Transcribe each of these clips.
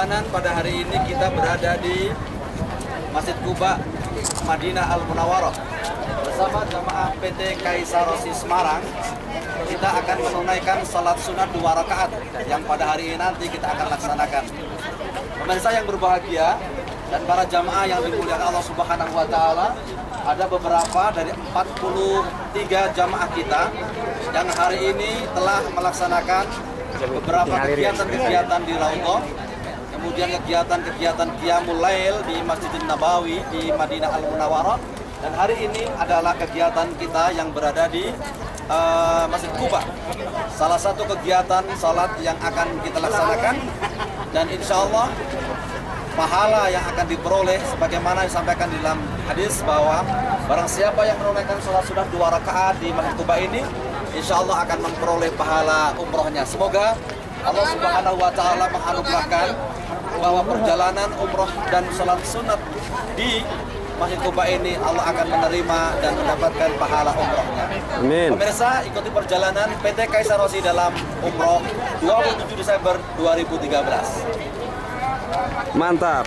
perjalanan pada hari ini kita berada di Masjid Quba Madinah Al Munawwarah bersama jamaah PT Kaisar Rosi Semarang. Kita akan menunaikan salat sunat 2 rakaat yang pada hari ini nanti kita akan laksanakan. Pemirsa yang berbahagia dan para jamaah yang dimuliakan Allah Subhanahu wa taala, ada beberapa dari 43 jamaah kita yang hari ini telah melaksanakan beberapa kegiatan-kegiatan di Raudhah, kemudian kegiatan-kegiatan Qiyamul Lail di Masjidin Nabawi di Madinah Al Munawwarah, dan hari ini adalah kegiatan kita yang berada di Masjid Quba. Salah satu kegiatan salat yang akan kita laksanakan, dan insya Allah pahala yang akan diperoleh sebagaimana disampaikan di dalam hadis bahwa barang siapa yang menunaikan salat sunat 2 rakaat di Masjid Quba ini, insya Allah akan memperoleh pahala umrohnya. Semoga Allah Subhanahu wa taala menganugerahkan bahwa perjalanan umroh dan salat sunat di Masjid Quba ini Allah akan menerima dan mendapatkan pahala umrohnya. Amin. Pemirsa, ikuti perjalanan PT Kaisar Rosi dalam umroh 27 Desember 2013. Mantap.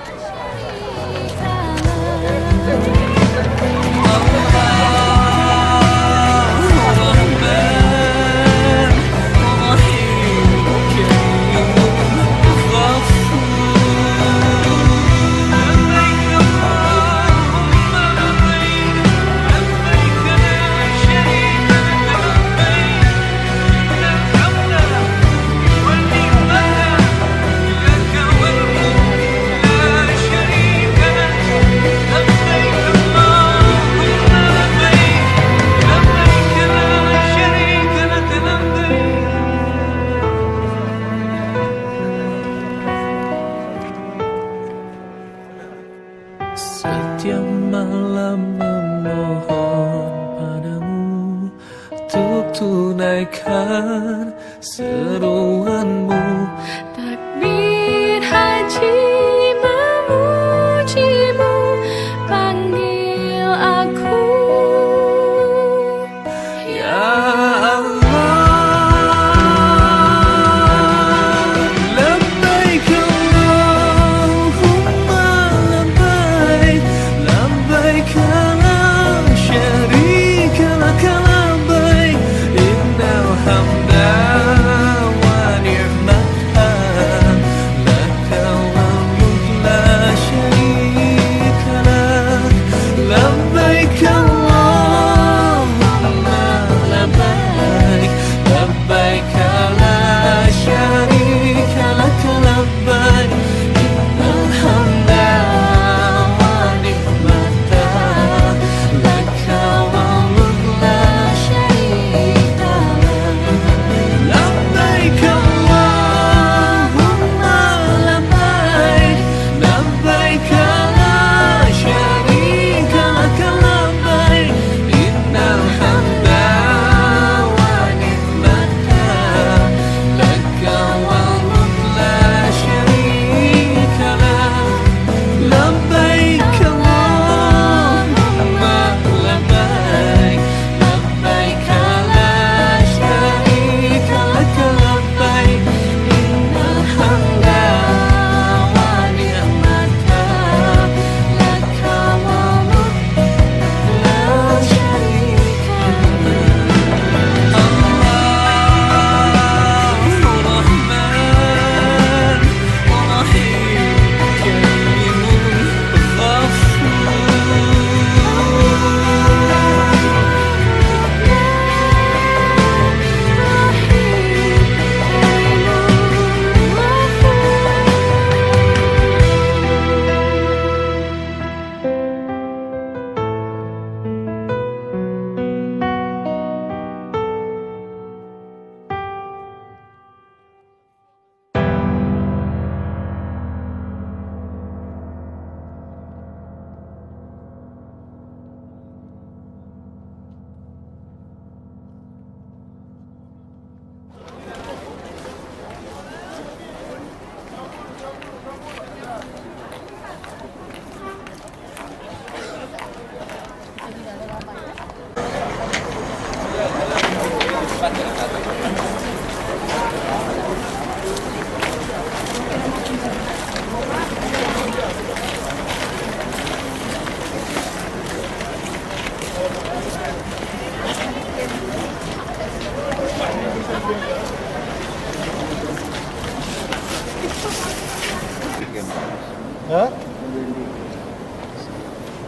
Setiap malam memohon padamu untuk tunaikan seruanmu. Takbir haji memujimu, panggil aku Ya Allah, labbaik Allahumma labbaik, labbaik la syarika laka labbaik, innal hamda wa ni'mata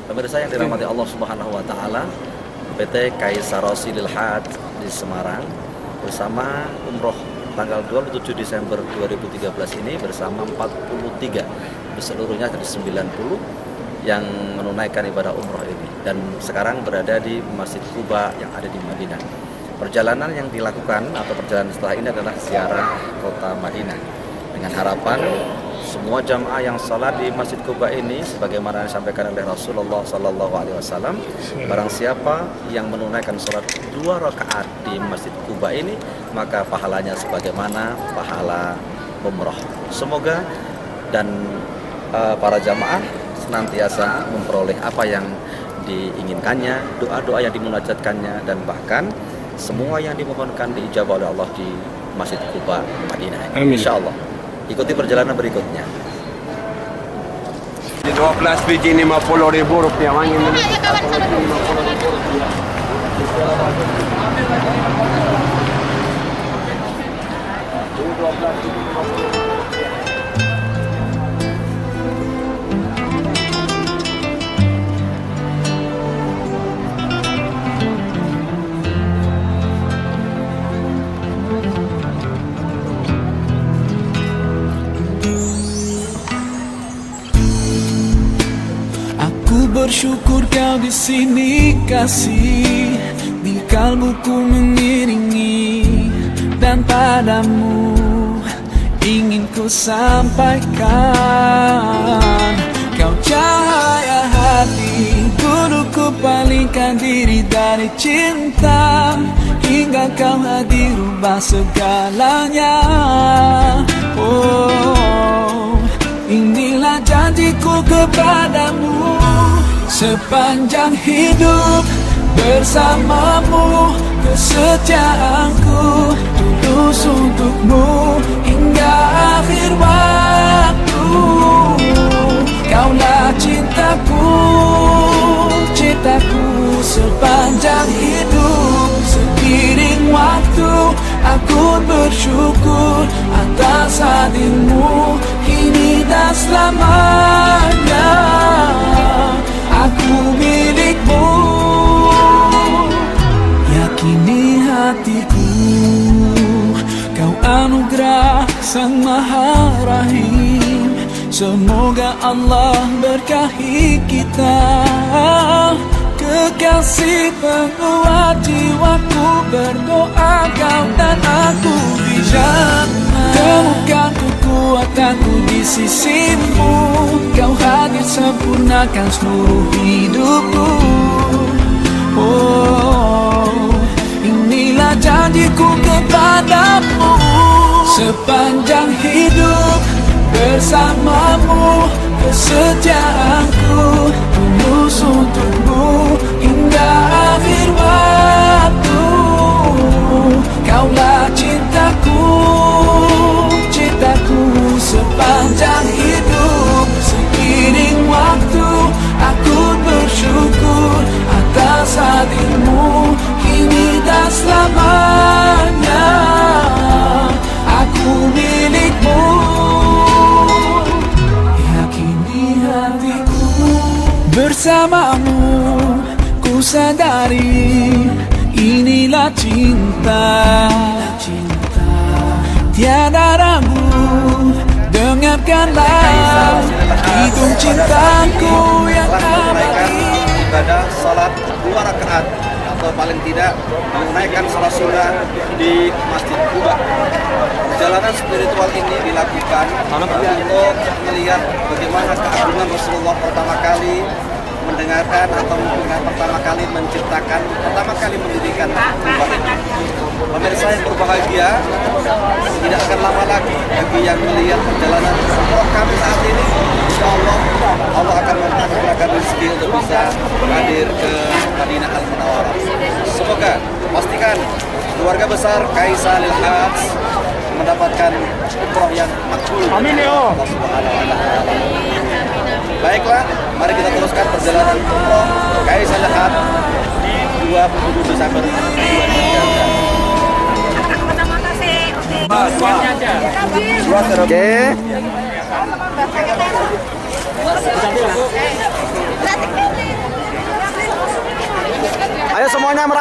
Pemirsa yang dirahmati Allah Subhanahu wa taala, PT Kaisarosi Lil Hajj di Semarang bersama umroh tanggal 27 Desember 2013 ini bersama 43 seluruhnya dari 90 yang menunaikan ibadah umroh ini dan sekarang berada di Masjid Quba yang ada di Madinah. Perjalanan yang dilakukan atau perjalanan setelah ini adalah ziarah kota Madinah dengan harapan semua jamaah yang sholat di Masjid Quba ini sebagaimana disampaikan oleh Rasulullah SAW, barang siapa yang menunaikan sholat 2 rakaat di Masjid Quba ini maka pahalanya sebagaimana pahala umroh. Semoga dan para jamaah senantiasa memperoleh apa yang diinginkannya, doa-doa yang dimunajatkannya, dan bahkan semua yang dimohonkan diijabah oleh Allah di Masjid Quba Madinah. Insya Allah. Ikuti perjalanan berikutnya. 12 biji Rp50.000 mangin ini. Bersyukur kau di sini kasih, di kalbuku mengiringi, dan padamu ingin ku sampaikan. Kau cahaya hati, dulu ku palingkan diri dari cinta, hingga kau hadir ubah segalanya. Oh, inilah janjiku kepadamu, sepanjang hidup bersamamu, kesetiaanku tulus untukmu hingga akhir waktu. Kaulah cintaku, cintaku sepanjang hidup. Seiring waktu aku bersyukur atas hadirmu kini dan selamanya. Aku milikmu, yakini hatiku. Kau anugerah Sang Maha Rahim, semoga Allah berkahi kita. Kekasih penguat jiwaku, berdoa kau dan aku di jannah. Temukan kekuatanku di sisimu, kau hadir sempurnakan seluruh hidupku. Oh, inilah janjiku kepadamu, sepanjang hidup bersamamu, kesetiaanku tulus untukmu hingga akhir waktu. Kaulah cintaku, cintaku sepanjang hidup. Seiring waktu aku bersyukur atas hadirmu kini dan selamanya. Aku milikmu, yakini hatiku. Bersamamu ku sadari inilah cinta. Tiada ragu, dengarkanlah hitung cintaku yang abadi. Ibadah salat 2 rakaat atau paling tidak menunaikan salat sunnah di Masjid Quba. Perjalanan spiritual ini dilakukan untuk melihat bagaimana keagungan Rasulullah pertama kali mendengarkan atau mungkin pertama kali menciptakan, pertama kali mendirikan Quba ini. Pemirsa yang berbahagia, tidak akan lama lagi bagi yang melihat perjalanan umroh kami saat ini, insya Allah Allah akan mempermudah rezeki untuk bisa hadir ke Madinah Al Munawwarah. Semoga pastikan keluarga besar Kaisar Lil Hajj mendapatkan umroh yang makbul. Amin ya Allah Subhanahu wa taala. Baiklah, mari kita teruskan perjalanan umroh Kaisar Lil Hajj di 27 Desember 2013. Oke.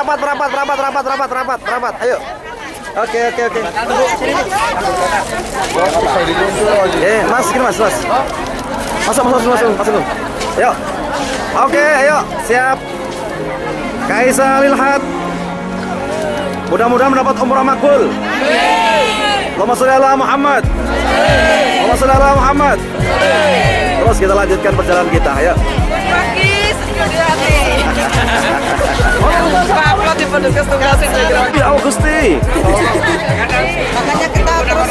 rapat. Ayo. Oke. Mas, gini mas. Masuk. Ayo. Oke, ayo. Siap. Kaisa Lilhat. Mudah-mudahan mendapat umrah makbul. Allahumma sholli ala Muhammad. Terus kita lanjutkan perjalanan kita, ayo. Ya Gusti. Makanya kita terus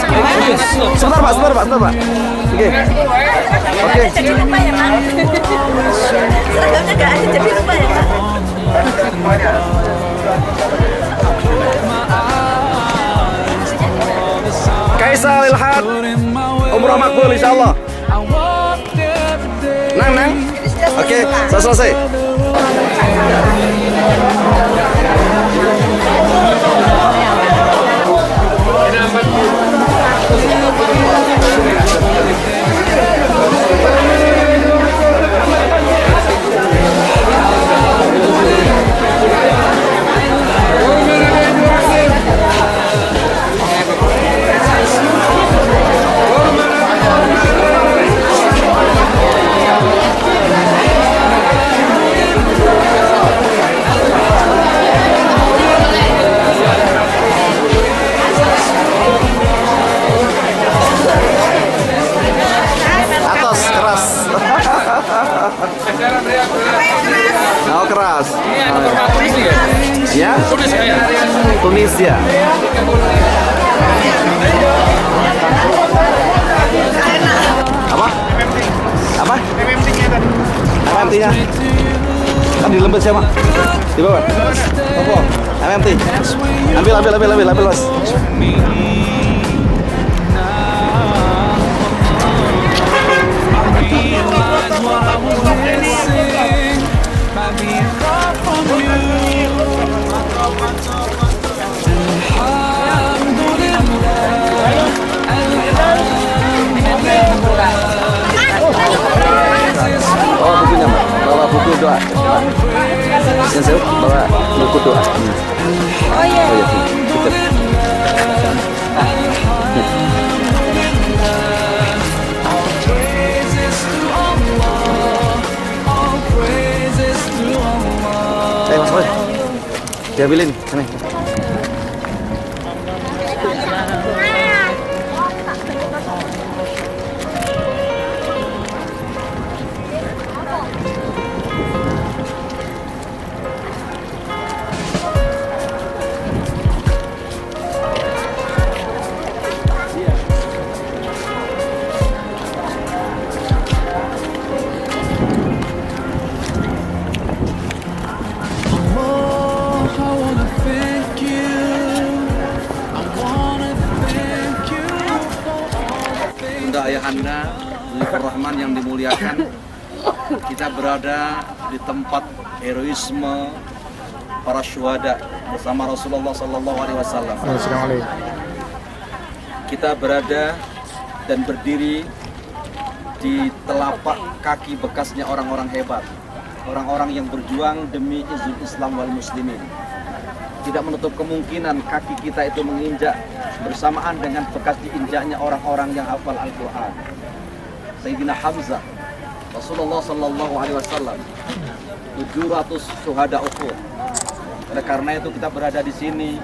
Sebentar Pak. Oke. jadi lupa ya Pak. Seragamnya gak ada jadi lupa ya Pak. Kaisa Lilhat. Umrah makbul insyaallah. Nang. Oke, selesai. Keras. Ya? Tunisia. Apa? MMT-nya. Kan di lembut siapa? Di bawah. Apa? MMT. Ambil Mas. Bawa bukunya, Mbak. Bawa buku doa. Yang bawa buku doa. Oh iya. Mas Boy, diambilin sini. Ayahanda Zulfur Rahman yang dimuliakan, kita berada di tempat heroisme para syuhada bersama Rasulullah SAW. Kita berada dan berdiri di telapak kaki bekasnya orang-orang hebat, orang-orang yang berjuang demi izul Islam wal muslimin. Tidak menutup kemungkinan kaki kita itu menginjak bersamaan dengan bekas diinjaknya orang-orang yang hafal Al-Quran. Sayyidina Hamzah, Rasulullah SAW, 700 syuhada Uhud. Oleh karena itu kita berada di sini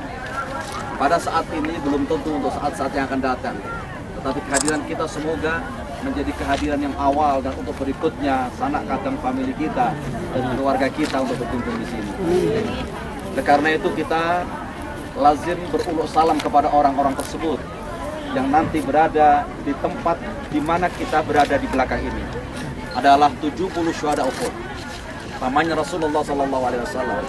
pada saat ini belum tentu untuk saat-saat yang akan datang. Tetapi kehadiran kita semoga menjadi kehadiran yang awal dan untuk berikutnya sanak kadang famili kita dan keluarga kita untuk berkumpul di sini. Oleh karena itu kita lazim beruluk salam kepada orang-orang tersebut yang nanti berada di tempat di mana kita berada di belakang ini. Adalah 70 syuhada Uhud. Namanya Rasulullah SAW.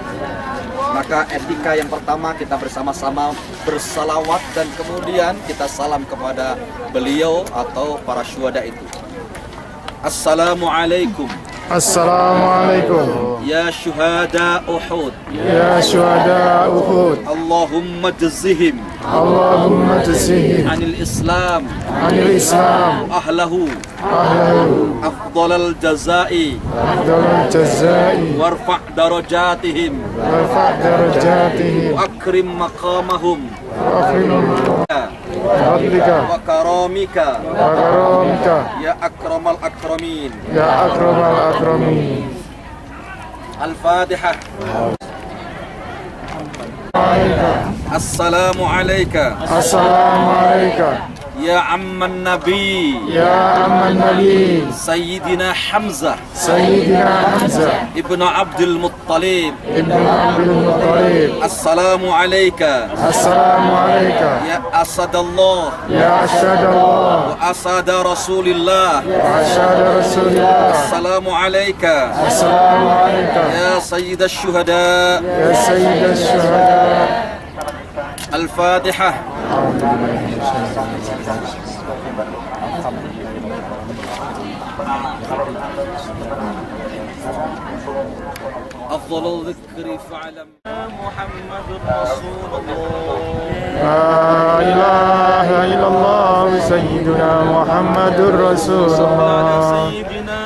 Maka etika yang pertama kita bersama-sama bersalawat dan kemudian kita salam kepada beliau atau para syuhada itu. Assalamualaikum Assalamualaikum. يا شهداء أحد Ya syuhada Uhud, اللهم اجزهم Allahumma jazihim عن الإسلام anil Islam أهله ahlahu أفضل الجزاء afdalul jazai وارفع درجاتهم warfa' darajatihim وأكرم مقامهم wa akrimhum fadlika وكرامك wa karamika يا أكرم الأكرمين. ya akramal akramin. الفاتحة. السلام عليك Assalamualaikum يا عم النبي ya amman nabi سيدنا حمزة Sayyidina Hamzah ابن عبد المطلب. ibn Abdul Muttalib. السلام عليك Assalamualaikum يا أسد الله ya asyhadallah وأسد رسول الله. wa asyhadu rasulillah. السلام عليك Assalamualaikum يا سيد الشهداء. ya sayyidash syuhada. الفاتحة. أفضل الذكر فاعلم محمد رسول الله. La ilaha illallah sayyiduna Muhammadur على Rasulullah. سيدنا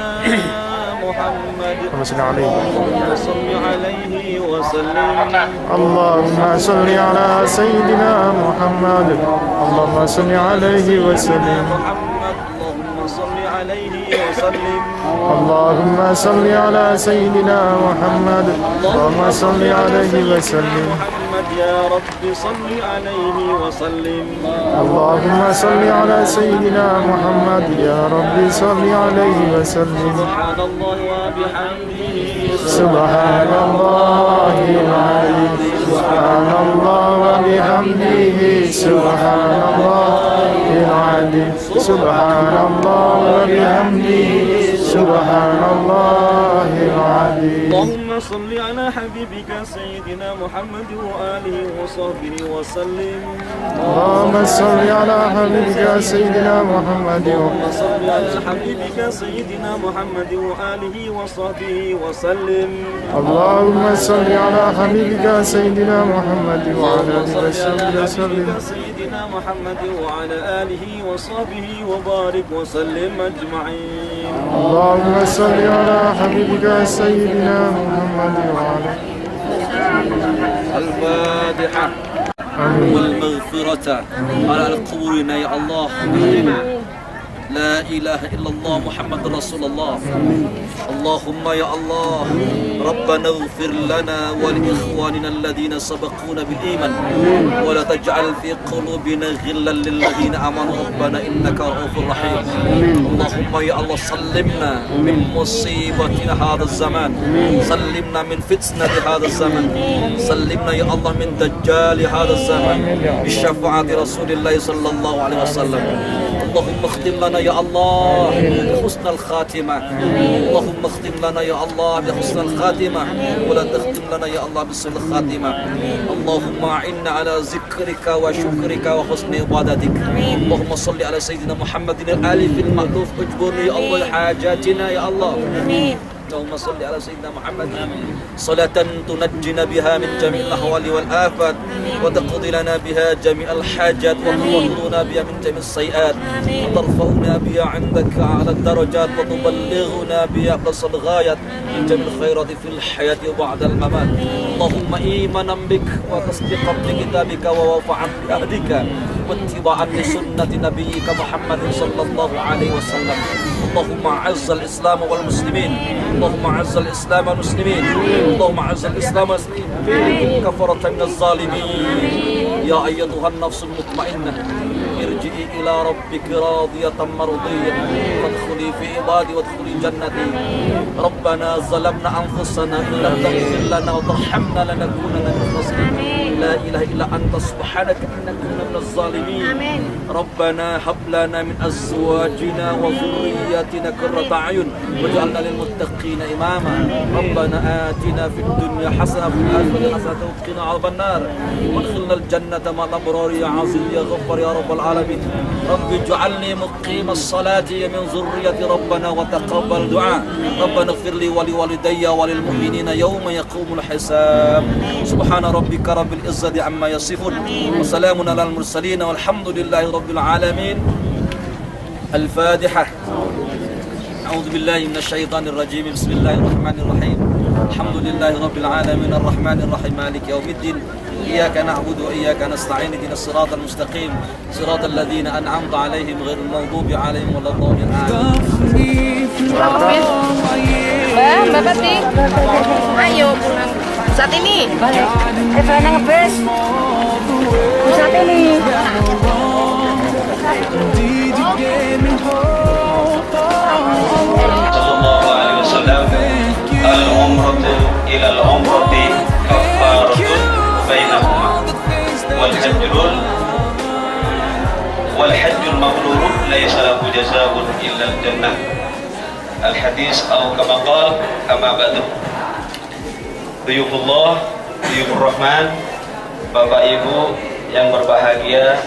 محمد Allahumma صل عليه وسلم. Allahumma salli ala sayyidina Muhammad. Allahumma salli alaihi wa sallim. محمد اللهم صل عليه وسلم. Allahumma salli ala sayyidina Muhammad. Allahumma salli alaihi wa sallim. محمد يا رب صل عليه وسلم. Allahumma salli ala sayyidina Muhammad. Ya Rabbi salli alaihi wa sallim. سبحان الله وبحمده Subhanallahil azim. Subhanallah wa bihamdihi. Subhanallahil azim. Subhanallah wa bihamdihi. Subhanallahil azim. اللهم صل على حبيبك سيدنا محمد وآله وصحبه وسلم. اللهم صل على حبيبك سيدنا محمد. اللهم صل على حبيبك سيدنا محمد وآله وصحبه وسلم. اللهم صل على حبيبك سيدنا محمد وعلى آله اللهم صل على وصحبه وسلم. حبيبك سيدنا محمد وعلى آله وصحبه وبارك وسلم أجمعين. اللهم صل على حبيبك سيدنا محمد وعلى الفاتحة والمغفرة على قبورنا يا الله. لا إله إلا الله محمد رسول الله. اللهم يا الله ربنا اغفر لنا ولإخواننا الذين سبقونا بالإيمان ولا تجعل في قلوبنا غلا للذين آمنوا ربنا إنك رؤوف رحيم. اللهم يا الله سلمنا من مصيبتنا هذا الزمان. سلمنا من فتنة هذا الزمان. سلمنا يا الله من دجال هذا الزمان بشفاعة رسول الله صلى الله عليه وسلم. اللهم اختم لنا يا الله بحسن الخاتمة. اللهم اختم لنا يا الله بحسن الخاتمة ولا تختم لنا يا الله بسوء الخاتمة. اللهم أعنا على ذكرك وشكرك وحسن عبادتك. اللهم صل على سيدنا محمد الآلف المألوف. اجبرني يا الله حاجاتنا يا الله. اللهم صل على سيدنا محمد صلاة تنجينا بها من جميع الأهوال والآفات وتقضي لنا بها جميع الحاجات وتطهرنا بها من جميع السيئات وترفعنا بها عندك على الدرجات وتبلغنا بها أقصى الغايات من جميع الخيرات في الحياة وبعد الممات. اللهم إيمانا بك وتصديقا بكتابك ووفاء بعهدك واتباعا لسنة نبيك محمد صلى الله عليه وسلم. اللهم أعز الإسلام والمسلمين. اللهم أعز الإسلام والمسلمين. اللهم أعز الإسلام والمسلمين كفرة من الظالمين. يا أيتها النفس المطمئنة ارجعي إلى ربك راضية مرضية فادخلي في عبادي وادخلي جنتي. ربنا ظلمنا أنفسنا إن لم تغفر لنا وترحمنا لنكونن من الخاسرين. لا إله إلا أنت سبحانك إنا كنا من الظالمين. ربنا هب لنا من أزواجنا وذرياتنا قرة أعين واجعلنا للمتقين إماما. ربنا آتنا في الدنيا حسنة وفي الآخرة حسنة وقنا عذاب النار وادخلنا الجنة مع الأبرار يا عزيز يا غفار يا رب العالمين. رب اجعلني مقيم الصلاة ومن ذريتي ربنا وتقبل دعاء ربنا اغفر لي ولوالدي وللمؤمنين يوم يقوم الحساب سبحان ربك رب العزة عما يصفون وسلام على المرسلين والحمد لله رب العالمين. الفاتحة. أعوذ بالله من الشيطان الرجيم بسم الله الرحمن الرحيم الحمد لله رب العالمين الرحمن الرحيم مالك يوم الدين إياك نعبد وإياك نستعين اهدنا الصراط المستقيم صراط الذين أنعمت عليهم غير المغضوب عليهم ولا الضالين Mbak Pati, ayo pulang. Saat ini. Eva ngebes. Saat ini. Sallallahu alaihi wasallam al-umratu ila al-umrati kafaratun bainahuma wal hajjul mabrur laysa lahu jazaa'un illa al-jannah. Al-hadis atau kama qala amma ba'du. Duyufullah, duyufur rahman, Bapak Ibu yang berbahagia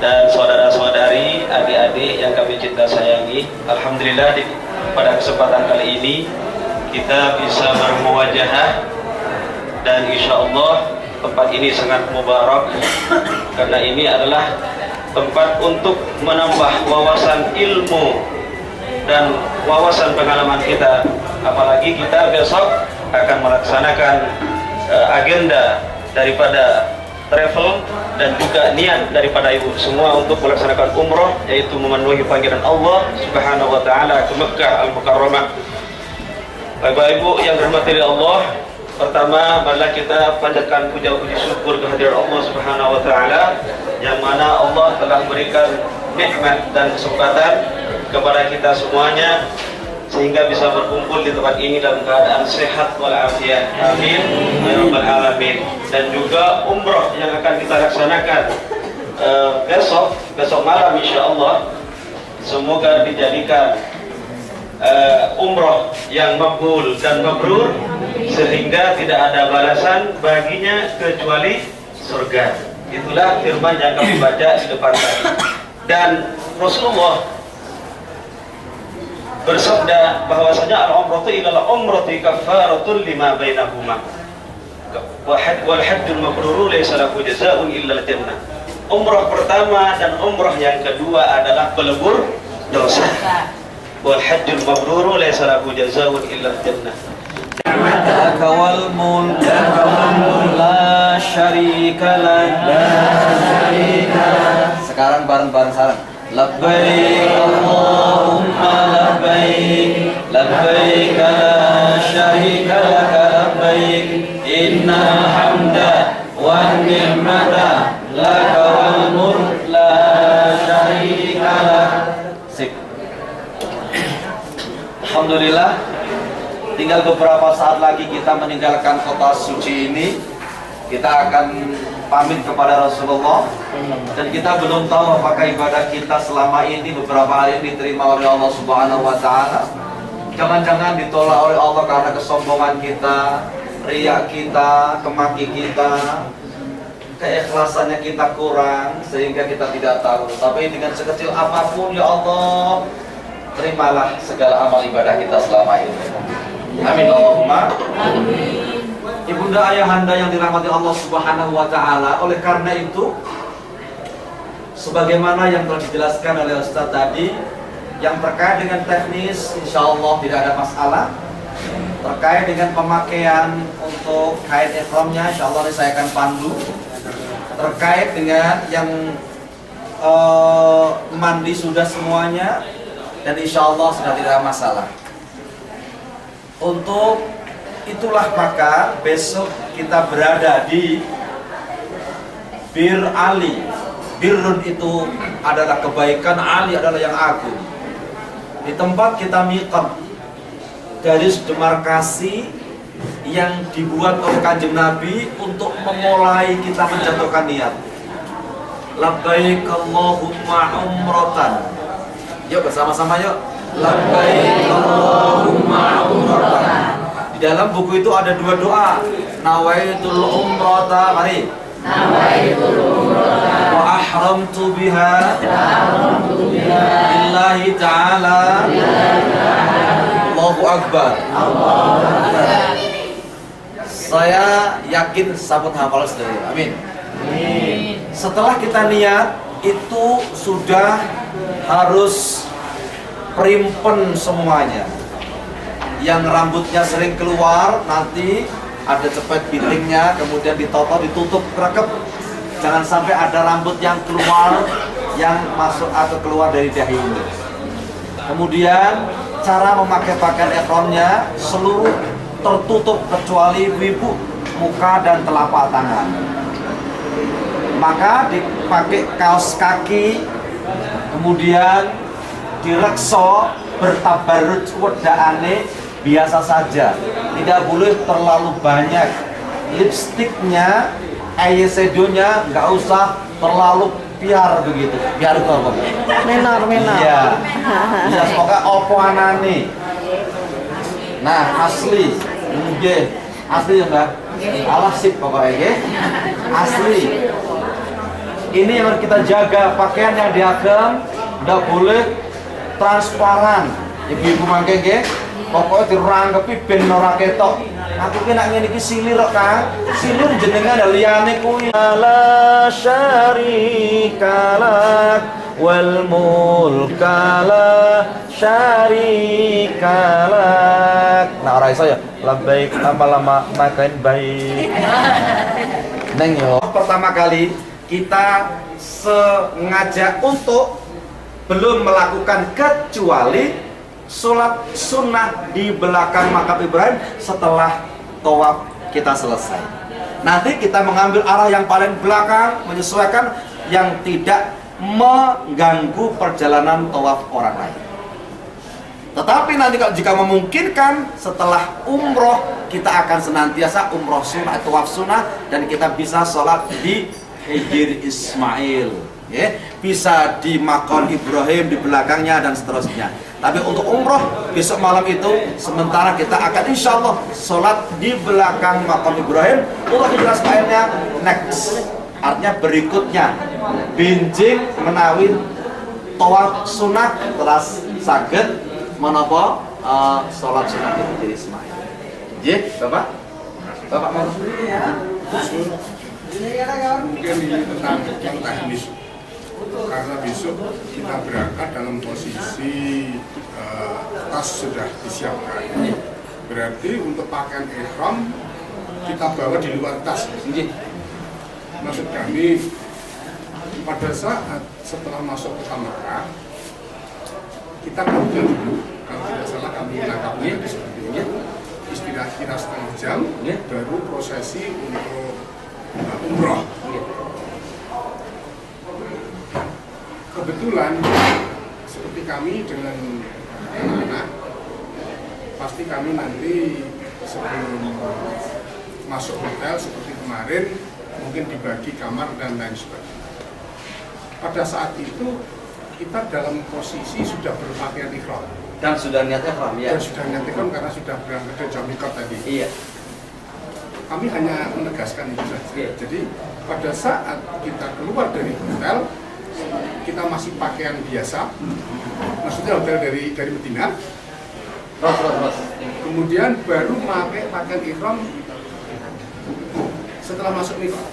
dan saudara-saudari, adik-adik yang kami cinta sayangi. Alhamdulillah pada kesempatan kali ini kita bisa bermuwajahah dan insya Allah tempat ini sangat mubarak karena ini adalah tempat untuk menambah wawasan ilmu dan wawasan pengalaman kita, apalagi kita besok akan melaksanakan agenda daripada travel dan juga niat daripada ibu semua untuk melaksanakan umroh, yaitu memenuhi panggilan Allah Subhanahu wa taala ke Mekkah Al-Mukarramah. Bapak Ibu yang dirahmati Allah, pertama marilah kita panjatkan puja-puji syukur kehadiran Allah Subhanahu wa taala yang mana Allah telah berikan nikmat dan kesempatan kepada kita semuanya sehingga bisa berkumpul di tempat ini dalam keadaan sehat walafiat. Amin ya rabbal alamin. Dan juga umroh yang akan kita laksanakan besok malam insyaallah semoga dijadikan umroh yang makbul dan mabrur sehingga tidak ada balasan baginya kecuali surga. Itulah firman yang kami baca di depan tadi. Dan Rasulullah bersabda bahwasanya al-umratu ila al-umrati kafaratun lima bainahuma wal hajjul mabrur laysa lahu jazaa'un illa al-jannah. Umrah pertama dan umrah yang kedua adalah pelebur dosa. Wal hajjul mabrur laysa lahu jazaa'un illa al-jannah. Wal mulk la syarika lak. Sekarang bareng-bareng sarang. Labbaik Allahumma labbaik labbaik la syarika lak labbaik innal hamda wan ni'mata laka wal mulk la syarika lak. Sip. Alhamdulillah, tinggal beberapa saat lagi kita meninggalkan kota suci ini. Kita akan pamit kepada Rasulullah dan kita belum tahu apakah ibadah kita selama ini beberapa hari ini diterima oleh Allah Subhanahu wa taala. Jangan-jangan ditolak oleh Allah karena kesombongan kita, riya kita, kemaki kita, keikhlasannya kita kurang sehingga kita tidak tahu. Tapi dengan sekecil apapun ya Allah, terimalah segala amal ibadah kita selama ini. Amin Allahumma amin. Ibunda ayahanda yang dirahmati Allah Subhanahu wa taala, oleh karena itu sebagaimana yang telah dijelaskan oleh Ustaz tadi, yang terkait dengan teknis insyaallah tidak ada masalah. Terkait dengan pemakaian untuk kain ihramnya insyaallah ini saya akan pandu. Terkait dengan yang mandi sudah semuanya dan insyaallah sudah tidak ada masalah. Untuk itulah maka besok kita berada di Bir Ali. Birrun itu adalah kebaikan, Ali adalah yang agung. Di tempat kita miqat, garis demarkasi yang dibuat oleh Kanjeng Nabi untuk memulai kita menjatuhkan niat. Labbaik Allahumma umratan. Yuk bersama-sama yuk. Labbaik Allahumma umratan. Di dalam buku itu ada dua doa. Nawaitul umrata, mari. Nawaitul umrata wa ahramtu biha lillahi ta'ala. Allahu Akbar. Saya yakin sabut hafal sendiri. Amin. Setelah kita niat, itu sudah harus perimpen semuanya. Yang rambutnya sering keluar, nanti ada cepet pitingnya, kemudian ditoto, ditutup rekep. Jangan sampai ada rambut yang keluar, yang masuk atau keluar dari dahi ini. Kemudian cara memakai pakaian ihramnya seluruh tertutup kecuali wibu, muka dan telapak tangan. Maka dipakai kaos kaki, kemudian direkso bertabarruj weda'ane biasa saja, tidak boleh terlalu banyak. Lipstiknya, eyeshadownya nggak usah terlalu piar begitu. Piar itu apa? Menor. Iya. Iya, semoga opo anane. Nah, asli. Nggih. Asli ya, Mbak? Alah sip pokoknya nggih. Asli. Ini yang harus kita jaga, pakaian yang diagem nggak boleh transparan. Ibu-ibu mangke nggih. Pokoknya dirangkepi ben ora ketok. Aku ki nak ngene iki silir kok, Kang. Silir jenengan liyane kuwi. La syarikalak wal mulka la syarikalak. Nah, ora iso ya. Labbaik lama-lama makan baik. Neng yo. Pertama kali kita sengaja untuk belum melakukan kecuali sholat sunnah di belakang makam Ibrahim setelah tawaf kita selesai. Nanti kita mengambil arah yang paling belakang, menyesuaikan yang tidak mengganggu perjalanan tawaf orang lain. Tetapi nanti kalau jika memungkinkan setelah umroh, kita akan senantiasa umroh sunnah, tawaf sunnah, dan kita bisa sholat di Hijr Ismail, ya, bisa di makam Ibrahim di belakangnya dan seterusnya. Tapi untuk umroh besok malam itu sementara kita akan insya Allah sholat di belakang makam Ibrahim. Untuk Hijr Ismailnya next, artinya berikutnya binjing menawi tawaf sunnah teras saged menapa sholat sunnah di Hijr Ismail. Nggih, Bapak? Bapak mau ya. Mungkin ini tentang yang teknis, karena besok kita berangkat dalam posisi tas sudah disiapkan. Berarti untuk pakaian ihram kita bawa di luar tas. Maksud kami, pada saat setelah masuk ke Mekah, kita kumpul dulu. Kalau tidak salah kami menangkapnya seperti itu. Istirahat kira setengah jam, baru prosesi untuk umroh. Kebetulan seperti kami dengan anak-anak, pasti kami nanti sebelum masuk hotel seperti kemarin mungkin dibagi kamar dan lain sebagainya. Pada saat itu kita dalam posisi sudah berpakaian ihram Dan sudah niat ihram ya. dan sudah niat ihram karena sudah berangkat ke Jamikot tadi. Iya. Kami hanya menegaskan itu saja. Iya. Jadi pada saat kita keluar dari hotel, kita masih pakaian biasa, maksudnya hotel dari Medina. Terus. Kemudian baru pakai pakaian ihram setelah masuk mikot.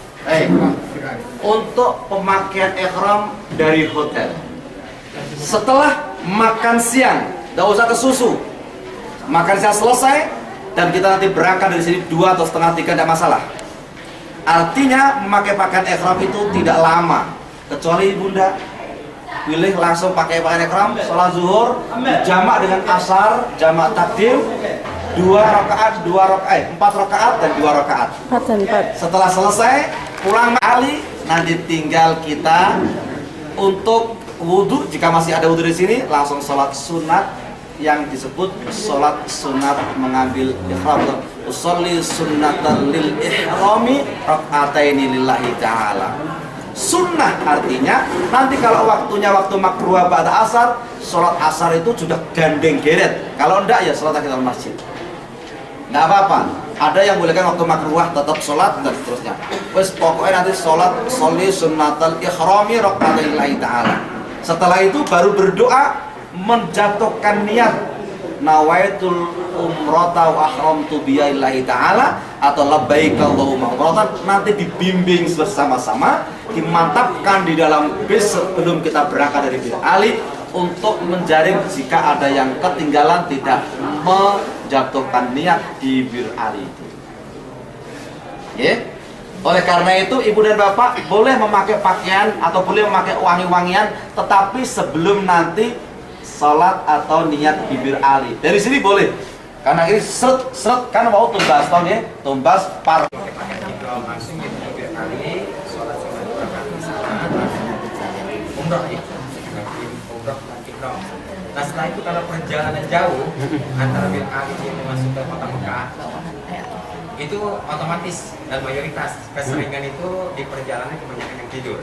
Untuk pemakaian ihram dari hotel. Setelah makan siang, tidak usah ke susu. Makan siang selesai dan kita nanti berangkat dari sini 2 atau setengah 3 tidak masalah. Artinya memakai pakaian ihram itu tidak lama, kecuali Bunda pilih langsung pakai pakaian ihram, sholat zuhur jamak dengan asar, jamak takdim 4 rakaat dan 2 rakaat. 4 dan 4. Setelah selesai pulang kali nanti tinggal kita untuk wudhu, jika masih ada wudhu di sini langsung sholat sunat yang disebut sholat sunat mengambil ihram. Usolli sunnatan lil ihrami rak'ataini lillahi ta'ala. Sunnah artinya nanti kalau waktunya waktu makruh ba'da asar, sholat asar itu sudah gandeng geret. Kalau enggak ya sholat tahiyatul masjid. Nggak apa-apa. Ada yang bolehkan waktu makruh tetap sholat dan seterusnya. Wes pokoknya nanti sholat sholli sunnatal ikhrami raqatillahi ta'ala. Setelah itu baru berdoa menjatuhkan niat nawaitul umrata wa ahramtu billahi ta'ala atau labbaik Allahumma umratan. Nanti dibimbing bersama-sama, dimantapkan di dalam bis sebelum kita berangkat dari Bir Ali untuk menjaring jika ada yang ketinggalan tidak menjatuhkan niat di Bir Ali itu. Ya. Oleh karena itu ibu dan bapak boleh memakai pakaian atau boleh memakai wangi-wangian, tetapi sebelum nanti salat atau niat di Bir Ali. Dari sini boleh. Karena ini seret kan mau tumbas tahun ya, tumbas par. Langsung di Bir Ali, sholat umroh ya, umroh nanti dong. Nah setelah itu kalau perjalanan jauh antara Bir Ali ini masuk ke kota Mekah, itu otomatis dan mayoritas keseringan itu di perjalanan kebanyakan yang tidur.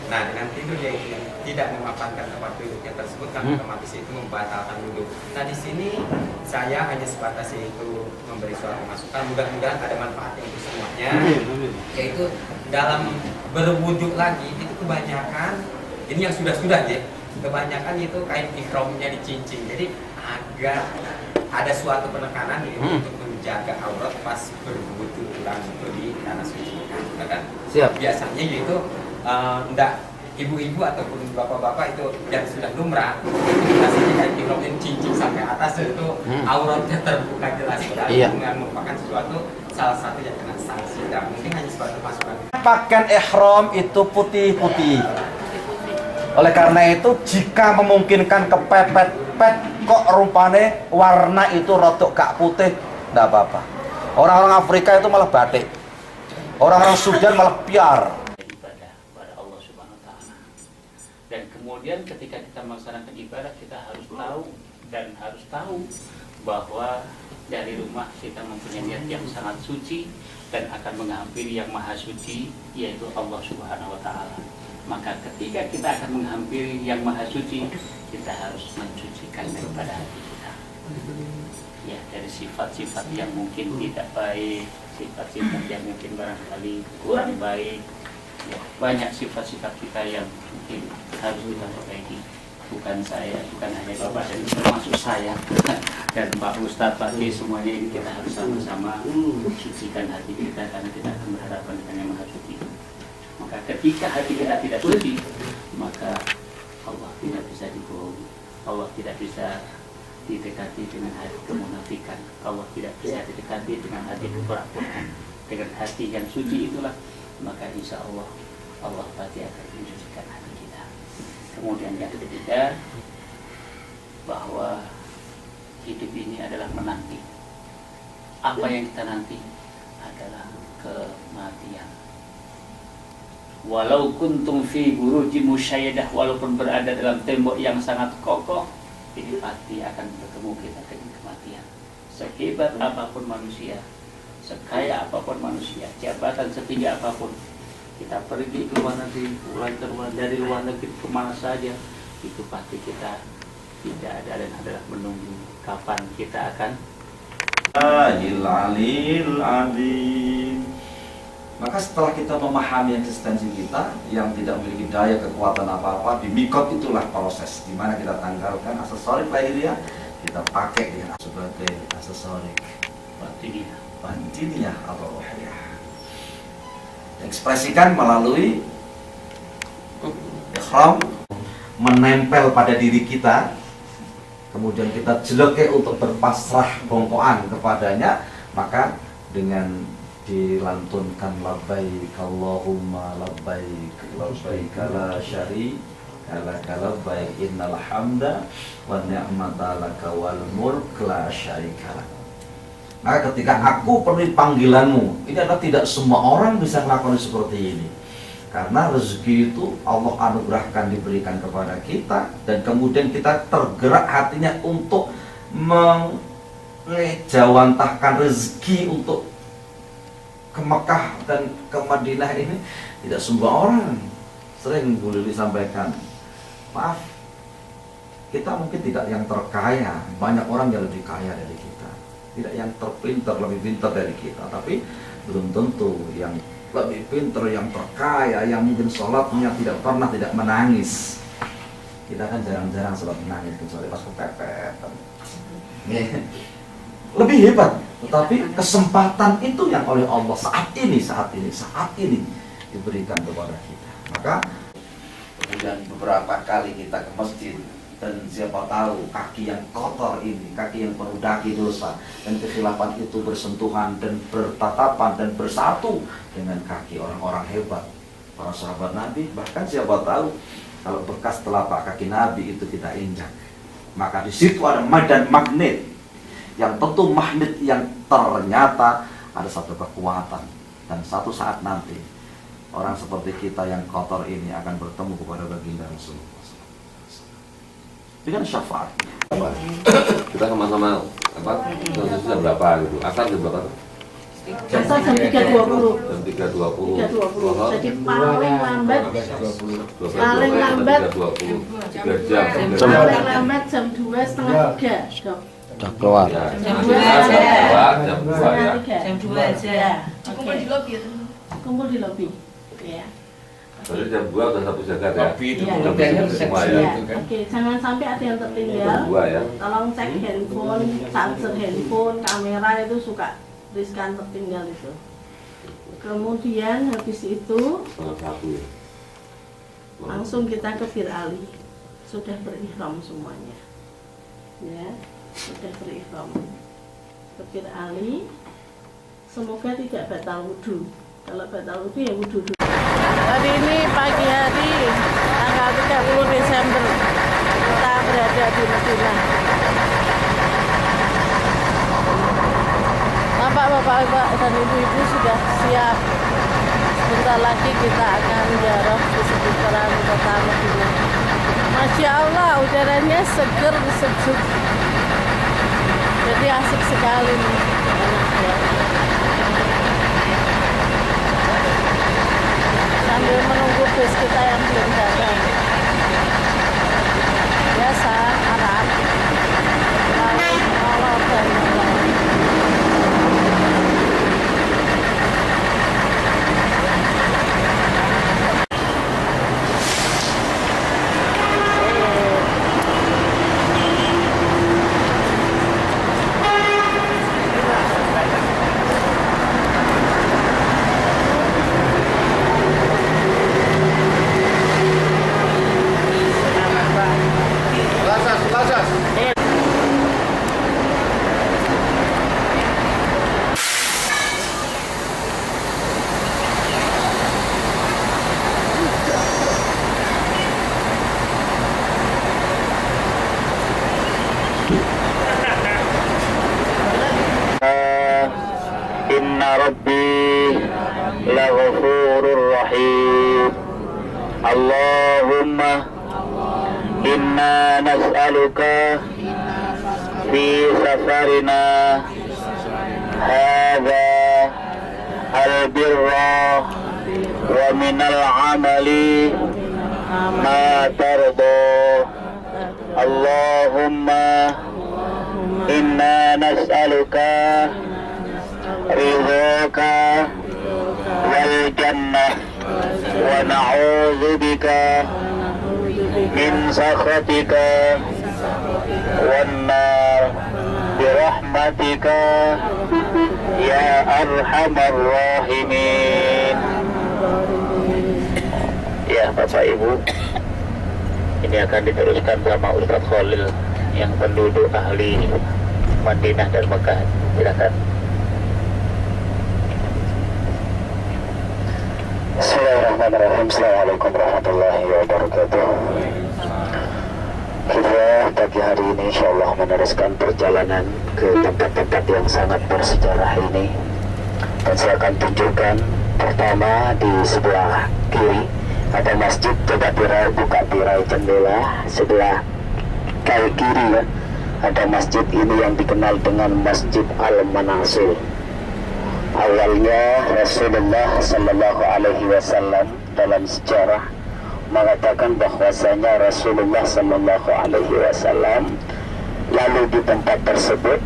Nah dengan tidur yang tidak memapankan tempat duduknya tersebut kan otomatis itu membatalkan wudhu. Nah di sini saya hanya sebatas itu memberi suatu masukan, mudah-mudahan ada manfaatnya untuk semuanya. Yaitu dalam berwudhu lagi itu kebanyakan ini yang sudah ya, kebanyakan itu kain ihramnya dicincin. Jadi agak ada suatu penekanan untuk menjaga aurat pas berwudhu ulang itu di tanah suci, kan? Siap. Biasanya gitu, enggak ibu-ibu ataupun bapak-bapak itu yang sudah lumrah itu biasanya kayak ihramnya cincin sampai atas itu auratnya terbuka jelas. Dengan merupakan sesuatu salah satu yang kena sanksi. Dan mungkin hanya sebagai masukan. Pakaian ihram itu putih-putih. Oleh karena itu jika memungkinkan kepepet-pet kok rupane warna itu rotok gak putih, enggak apa-apa. Orang-orang Afrika itu malah batik. Orang-orang Sudan malah piar. Ibadah pada Allah Subhanahu wa taala. Dan kemudian ketika kita melaksanakan ibadah kita harus tahu bahwa dari rumah kita mempunyai niat yang sangat suci dan akan menghampiri yang maha suci yaitu Allah Subhanahu wa taala. Maka ketika kita akan menghampiri yang maha suci, kita harus mencucikan daripada hati kita. Ya, dari sifat-sifat yang mungkin tidak baik, sifat-sifat yang mungkin barangkali kurang baik. Ya, banyak sifat-sifat kita yang mungkin harus kita perbaiki. Bukan saya, bukan hanya Bapak dan termasuk saya dan Pak Ustadz, Pak D, semuanya ini kita harus sama-sama mensucikan hati kita karena kita akan berhadapan dengan yang maha suci. Maka ketika hati kita tidak suci, maka Allah tidak bisa dibohongi. Allah tidak bisa didekati dengan hati kemunafikan. Allah tidak bisa didekati dengan hati kepura-puraan. Dengan hati yang suci itulah, maka insya Allah Allah pasti akan mensucikan hati kita. Kemudian yang ketiga, bahwa hidup ini adalah menanti. Apa yang kita nanti adalah kematian. Walau kuntum fi buruji musyayyadah, walaupun berada dalam tembok yang sangat kokoh, ini pasti akan bertemu kita dengan kematian. Sehebat apapun manusia, sekaya apapun manusia, jabatan setinggi apapun, kita pergi ke luar negeri, dari luar negeri kemana saja, itu pasti kita tidak ada dan adalah menunggu kapan kita akan. Alil alim. Maka setelah kita memahami eksistensi kita yang tidak memiliki daya kekuatan apa-apa, di mikot itulah proses di mana kita tanggalkan aksesorik lahiriah, kita pakai dengan sebagai aksesorik batiniah atau ruhiyah. Ekspresikan melalui ihram, menempel pada diri kita, kemudian kita jeleke untuk berpasrah bongkoan kepadanya, maka dengan dilantunkan labbaik Allahumma labbaik labbaik la syarika laka labbaik innal hamda wan ni'mata laka wal mulk la syarika lak. Maka ketika aku penuhi panggilanmu, ini adalah tidak semua orang bisa melakukan seperti ini. Karena rezeki itu Allah anugerahkan diberikan kepada kita, dan kemudian kita tergerak hatinya untuk mengejawantahkan rezeki untuk ke Mekah dan ke Madinah ini. Tidak semua orang. Sering Bu Lili sampaikan, maaf, kita mungkin tidak yang terkaya, banyak orang yang lebih kaya dari kita. Tidak yang terpintar, lebih pintar dari kita, tapi belum tentu yang lebih pintar, yang terkaya, yang mungkin sholatnya tidak menangis. Kita kan jarang-jarang sholat menangis, kecuali pas kepepet. Lebih hebat, tetapi kesempatan itu yang oleh Allah saat ini diberikan kepada kita. Maka kemudian beberapa kali kita ke masjid, dan siapa tahu kaki yang kotor ini, kaki yang penuh daki dosa dan kekhilafan itu bersentuhan dan bertatapan dan bersatu dengan kaki orang-orang hebat, para sahabat Nabi. Bahkan siapa tahu kalau bekas telapak kaki Nabi itu kita injak, maka di situ ada medan magnet yang tentu magnet yang ternyata ada satu kekuatan, dan satu saat nanti orang seperti kita yang kotor ini akan bertemu kepada baginda Rasulullah dengan syafaat. Kita sama-sama sudah berapa gitu? Asal jam berapa? Asal jam 3.20. Jam 3.20. 3.20. Jadi paling lambat 3 jam. paling lambat jam 2:30, Dok. Udah keluar. Jam 2 ya. Jam 2 aja. Kumpul di lobi. Kumpul di lobi. Ya. Jadi jam 2 udah sapu jagat ya. Lobi itu Iya. Udah semua ya. Oke, jangan sampai ada yang tertinggal. Jam 2 ya. Tolong cek handphone, charger handphone, kamera itu suka riskan tertinggal itu. Kemudian habis itu Setengah 1 ya. langsung kita ke Bir Ali. Sudah berihram semuanya. Ya, sudah berihram. Ke Bir Ali. Semoga tidak batal wudu. Kalau batal wudu ya wudu dulu. Hari ini pagi hari tanggal 30 Desember kita berada di Madinah. Bapak-bapak dan ibu-ibu sudah siap. Sebentar lagi kita akan ziarah di sekitaran kota Madinah. Masya Allah, udaranya seger, sejuk. Jadi asik sekali nih. Enak ya. Sambil menunggu bus kita yang belum datang. Biasa, Arab. Lalu Allah dan Allah. Inna Rabbi laghafurur rahim. Allahumma inna nas'aluka fi safarina hadha al-birra wa minal amali ma tarda. Allahumma inna nas'aluka ridhaka wal jannah wa na'udzu bika min sakhatika wan nar bi rahmatika ya arhamar rahimin. Ya Bapak Ibu, ini akan diteruskan sama Ustadz Khalil yang penduduk ahli Madinah dan Mekah. Silakan. Bismillahirrahmanirrahim. Assalamualaikum warahmatullahi wabarakatuh. Kita pagi hari ini insyaallah meneruskan perjalanan ke tempat-tempat yang sangat bersejarah ini. Dan saya akan tunjukkan pertama di sebelah kiri ada masjid. Coba buka tirai jendela sebelah kiri ya. Ada masjid ini yang dikenal dengan Masjid Al-Manasir. Awalnya Rasulullah Sallallahu Alaihi Wasallam dalam sejarah mengatakan bahwasanya Rasulullah Sallallahu Alaihi Wasallam lalu di tempat tersebut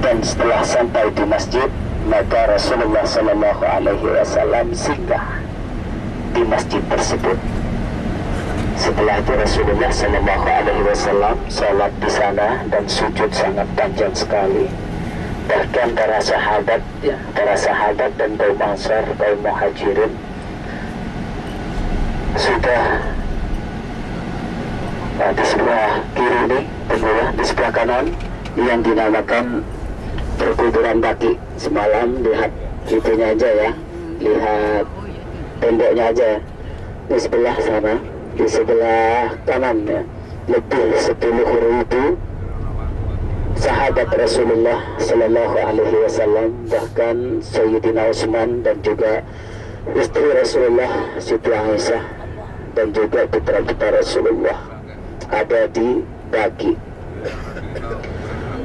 Dan setelah sampai di masjid, maka Rasulullah Sallallahu Alaihi Wasallam singgah di masjid tersebut. Setelah itu Rasulullah Sallallahu Alaihi Wasallam salat di sana dan sujud sangat panjang sekali. Bahkan para sahabat dan kaum Ansar, kaum Muhajirin sudah di sebelah kiri ini, di sebelah kanan yang dinamakan perkuburan Baqi. Semalam lihat itunya aja ya, lihat temboknya aja di sebelah sana, di sebelah kanan ya, lebih 10.000 sahabat Rasulullah Sallallahu Alaihi Wasallam, bahkan Sayyidina Utsman dan juga istri Rasulullah Siti Aisyah dan juga putra-putra Rasulullah ada di Baqi.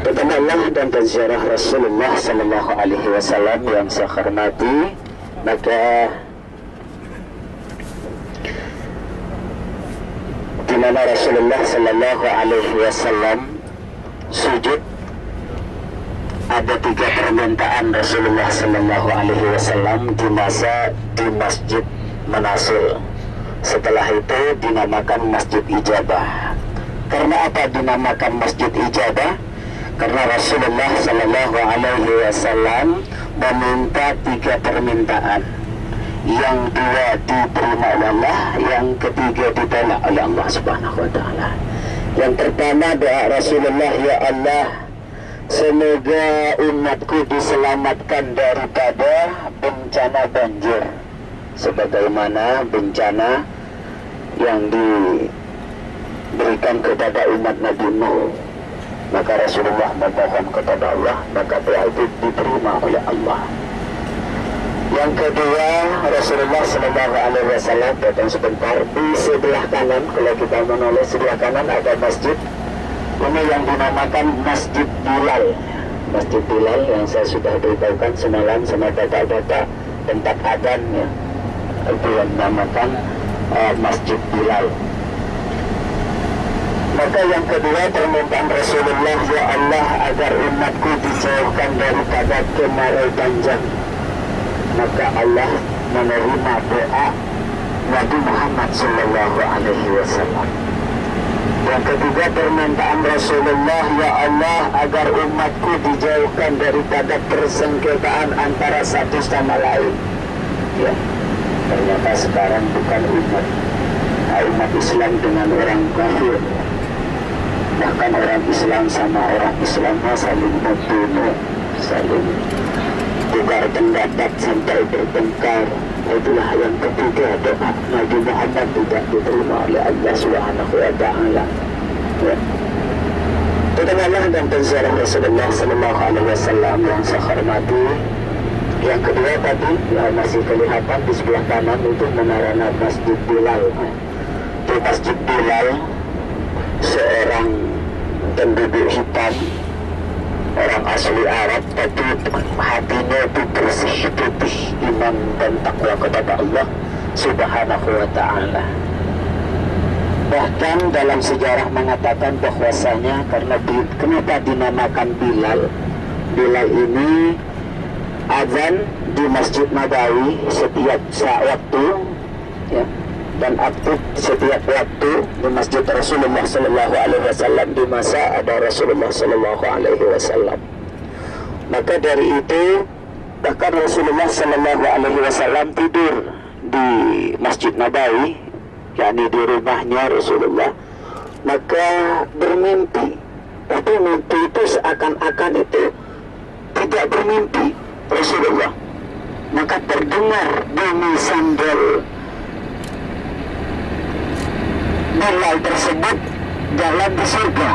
Pertemuan dan penziarah Rasulullah Sallallahu Alaihi Wasallam yang saya hormati, maka di mana Rasulullah Sallallahu Alaihi Wasallam sujud, ada 3 permintaan Rasulullah Sallallahu Alaihi Wasallam di Masjid Manasil. Setelah itu dinamakan Masjid Ijabah. Karena apa dinamakan Masjid Ijabah? Karena Rasulullah Sallallahu Alaihi Wasallam meminta 3 permintaan. Yang 2 diterima oleh Allah, yang ketiga ditolak oleh Allah Subhanahu Wa Taala. Yang pertama doa Rasulullah, ya Allah, semoga umatku diselamatkan daripada bencana banjir, sebagaimana bencana yang diberikan kepada umat Nabi Nuh. Maka Rasulullah memohon kepada Allah, maka doa itu diterima oleh Allah. Yang kedua, Rasulullah Sallallahu Alaihi Wasallam datang sebentar di sebelah kanan. Kalau kita menoleh sebelah kanan ada masjid. Ini yang dinamakan Masjid Bilal. Masjid Bilal yang saya sudah beritahukan semalam sama bapak-bapak tempat adanya. Itu yang dinamakan Masjid Bilal. Maka yang kedua permintaan Rasulullah, ya Allah, agar umatku dijauhkan daripada kemarau panjang. Maka Allah menerima doa Nabi Muhammad Sallallahu Alaihi Wasallam. Yang ketiga permintaan Rasulullah, ya Allah, agar umatku dijauhkan daripada persengketaan antara satu sama lain. Ya, ternyata sekarang bukan umat Islam dengan orang kafir. Bahkan orang Islam sama orang Islamnya saling membunuh, saling tukar pendapat sampai bertengkar. Itulah yang ketiga doa Nabi Muhammad tidak diterima oleh Allah Subhanahu Wa Taala. Pertemuan dan penziarah Rasulullah Sallallahu Alaihi Wasallam yang saya hormati. Yang kedua tadi yang masih kelihatan di sebelah kanan itu menara Masjid Bilal. Di Masjid Bilal seorang penduduk hitam, orang asli Arab, tapi hatinya itu bersih putih, iman dan takwa kepada Allah Subhanahu Wa Taala. Bahkan dalam sejarah mengatakan bahwasanya kenapa dinamakan Bilal? Bilal ini azan di Masjid Nabawi setiap waktu, ya, dan aktif setiap waktu di Masjid Rasulullah Sallallahu Alaihi Wasallam di masa ada Rasulullah Sallallahu Alaihi Wasallam. Maka dari itu bahkan Rasulullah Sallallahu Alaihi Wasallam tidur di Masjid Nabawi, yakni di rumahnya Rasulullah. Maka bermimpi, tapi mimpi itu seakan-akan itu tidak bermimpi Rasulullah. Maka terdengar bunyi sandal Bilal tersebut jalan di surga.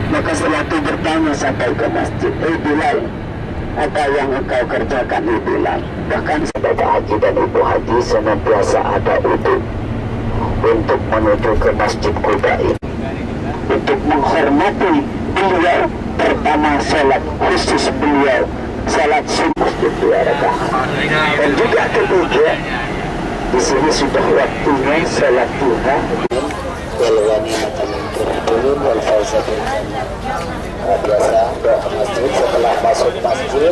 Maka setelah itu bertanya sampai ke masjid, Bilal, apa yang engkau kerjakan Bilal? Bahkan sahabat haji dan ibu haji senantiasa ada untuk menuju ke Masjid Quba ini, untuk menghormati beliau. Pertama salat khusus beliau, salat subuh 2 rakaat. Dan juga ketiga, di sini sudah waktunya salat duha. Wal ghanimata min turun wal fawza bil jannah. biasa doa masjid setelah masuk masjid.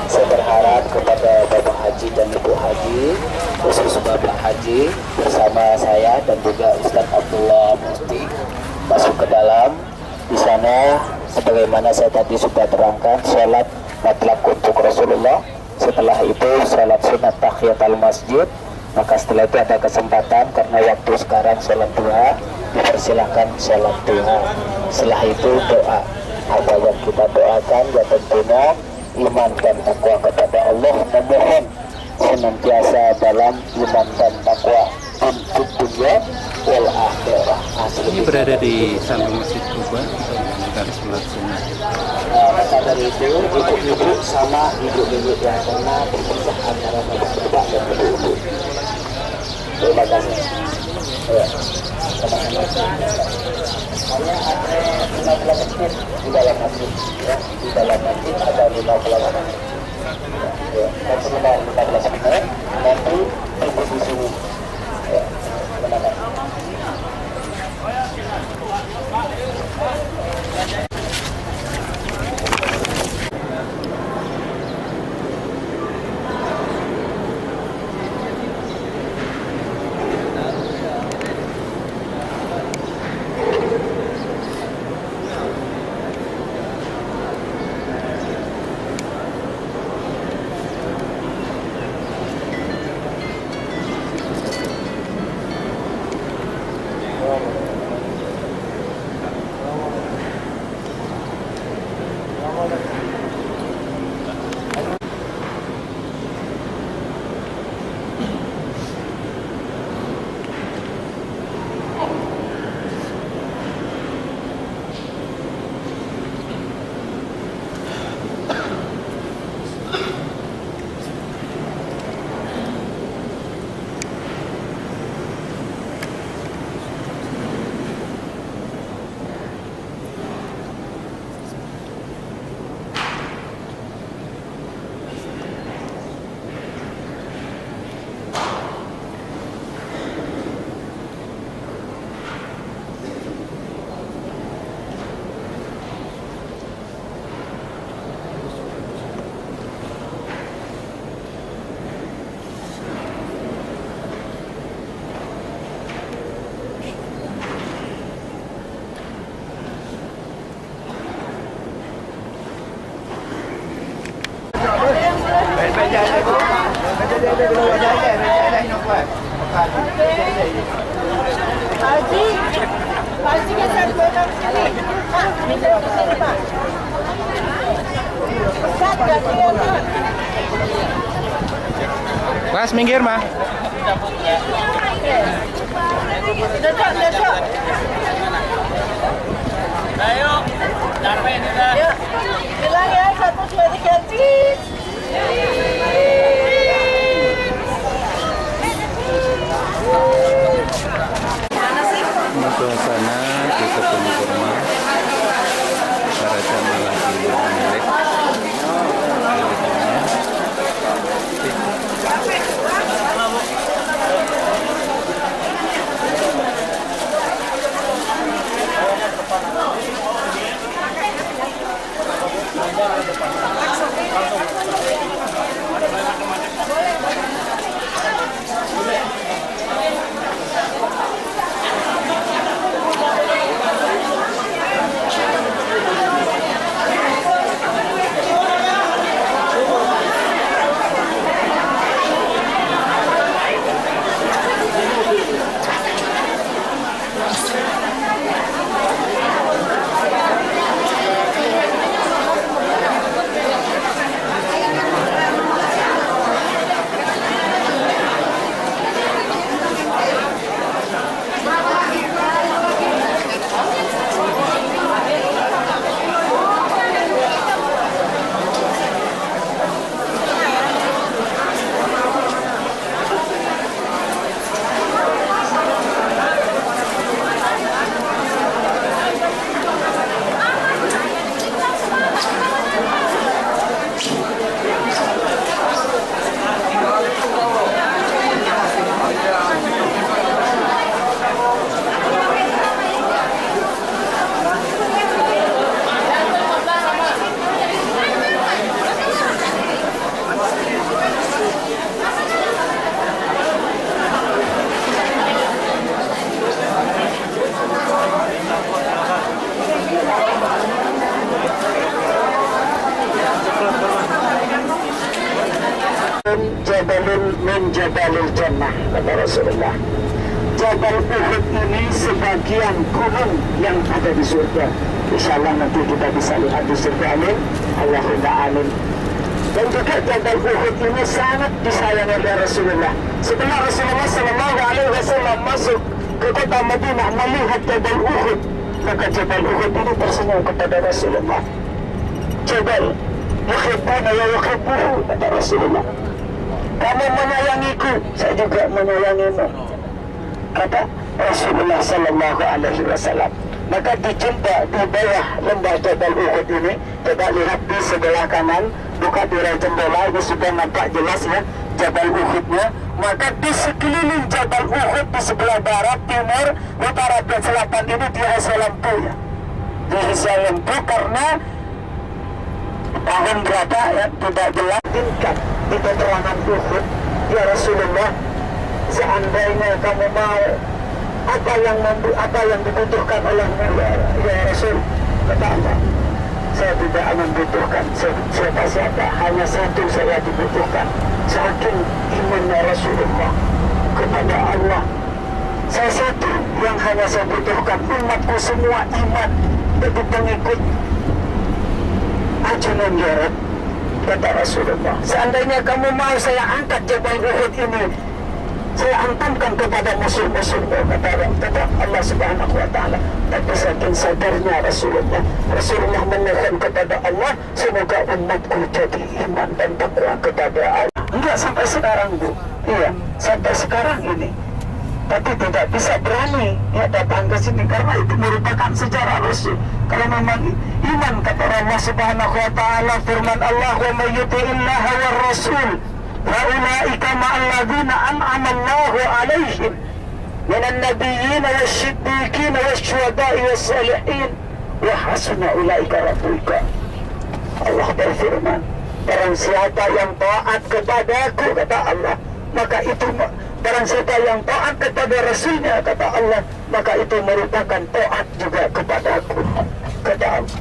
Saya berharap kepada Bapak Haji dan Ibu Haji, khusus Bapak Haji bersama saya dan juga Ustadz Abdullah Musti masuk ke dalam. Di sana sebagaimana saya tadi sudah terangkan, sholat mutlak untuk Rasulullah. Setelah itu sholat sunat tahiyatul masjid. Maka setelah itu ada kesempatan karena waktu sekarang sholat duha, dipersilahkan sholat duha. Setelah itu doa. Apa yang kita doakan ya tentunya iman dan takwa kepada Allah, memohon senantiasa dalam iman dan takwa untuk dunia wal akhirah. Ini berada di samping Masjid Kuba akan sholat sunnah. Maka dari itu ibu-ibu sama ibu-ibu yang pernah berpisah antara bapak dan ibu-ibu. Terima kasih. Ya. Hanya ada 15 menit di dalam masjid, ya. Di dalam masjid ada 15 menit. Ya. Dan sebentar 15 menit nanti ibu di sini. Ya. Terima kasih. Mas, minggir, mah. Ayo, capek nih. Yuk, bilang ya 1, 2, 3, cheese. Suasana di kebun kurma para jamaah lagi milik Langsung. Jabalun min Jabalil Jannah, kata Rasulullah. Jabal Uhud ini sebagian gunung yang ada di surga. Insyaallah nanti kita bisa lihat di surga, amin. Allahumma amin. Dan juga Jabal Uhud ini sangat disayangi oleh Rasulullah. Setelah Rasulullah SAW masuk ke kota Madinah melihat Jabal Uhud, maka Jabal Uhud ini tersenyum kepada Rasulullah. Jabal, yuhibbuna ya yuhibbuhu, kata Rasulullah. Kamu menyayangiku, saya juga menyayangimu, kata Rasulullah SAW. Maka dijumpa di bawah lembah Jabal Uhud ini, coba lihat di sebelah kanan, buka tirai jendela, ini sudah nampak jelas ya Jabal Uhudnya. Maka di sekeliling Jabal Uhud di sebelah barat, timur, utara dan selatan ini dihiasi lampu ya. Dihiasi lampu karena tahun berapa ya tidak jelas. Tingkat di peperangan Uhud, ya Rasulullah, seandainya kamu mau, apa yang dibutuhkan olehmu ya Rasul, kata Allah, saya tidak membutuhkan siapa-siapa, hanya satu saya dibutuhkan. Saking imannya Rasulullah kepada Allah, saya satu yang hanya saya butuhkan, umatku semua iman jadi pengikut ajunan Jarod, kata Rasulullah. Seandainya kamu mau, saya angkat Jabal Uhud ini, saya hantamkan kepada musuh-musuhmu, kata Allah Subhanahu wa Ta'ala. Tapi saking sadarnya Rasulullah memohon kepada Allah, semoga umatku jadi iman dan takwa kepada Allah. Enggak sampai sekarang, Bu. Iya, sampai sekarang ini. Tapi tidak bisa berani ya datang ke sini karena itu merupakan sejarah Rasul. Kalau memang iman, kata Allah Subhanahu wa Ta'ala, firman Allah, wa may yuti'illaha war rasul فَأُولَٰئِكَ مَعَ الَّذِينَ أَنْعَمَ اللَّهُ عَلَيْهِمْ مِنَ النَّبِيِّينَ وَالصِّدِّيقِينَ وَالشُّهَدَاءِ وَالصَّالِحِينَ وَحَسُنَ أُولَٰئِكَ رَفِيقًا. Allah berfirman, barang siapa yang taat kepadaku, kata Allah, maka itu, barang siapa yang taat kepada Rasulnya, kata Allah, maka itu merupakan taat juga kepadaku, kata Allah.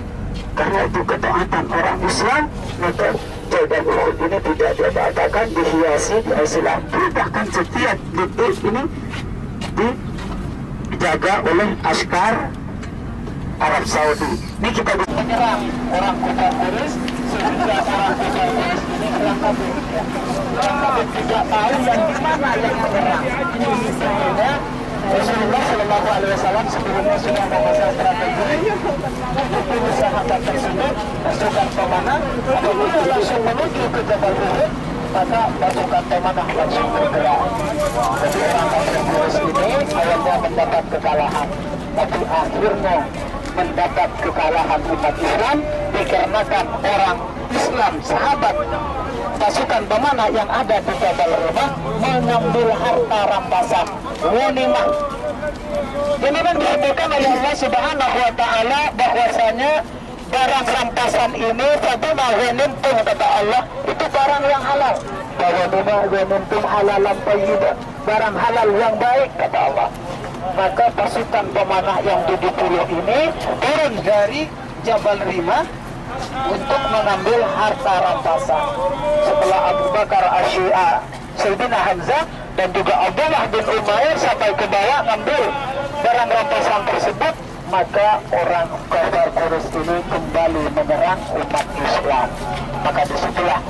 Karena itu ketaatan orang Islam, maka Jabal Uhud ini tidak dibatalkan, dihiasi lampu, bahkan setiap detik ini dijaga oleh askar Arab Saudi. Ini kita bisa menyerang orang kufar Quraisy, sehingga orang kufar Quraisy ini orang kafir tidak tahu yang di mana yang menyerang. Sehingga Rasulullah SAW sebelumnya sudah memasang strategi untuk sahabat tersebut, pasukan pemanah apabila langsung menuju ke Jabal Uhud, maka pasukan pemanah langsung bergerak. Jadi orang kafir Quraisy ini awalnya mendapat kekalahan, tapi akhirnya mendapat kekalahan umat Islam dikarenakan orang Islam, sahabat pasukan pemanah yang ada di Jabal Rumah mengambil harta rampasan ghanimah. Ini kan disebutkan oleh Allah Subhanahu wa Ta'ala bahwasanya barang rampasan ini satu ghanimtum, kata Allah, itu barang yang halal. Ghanimtum halalan thayyiban, barang halal yang baik, kata Allah. Maka pasukan pemanah yang 70 ini turun dari Jabal Rimah untuk mengambil harta rampasan. Setelah Abu Bakar Asyia, Sayyidina Hamzah dan juga Abdullah bin Umair sampai ke bawah ngambil barang rampasan tersebut, maka orang kafir Quraisy ini kembali menyerang umat Islam. Maka disitulah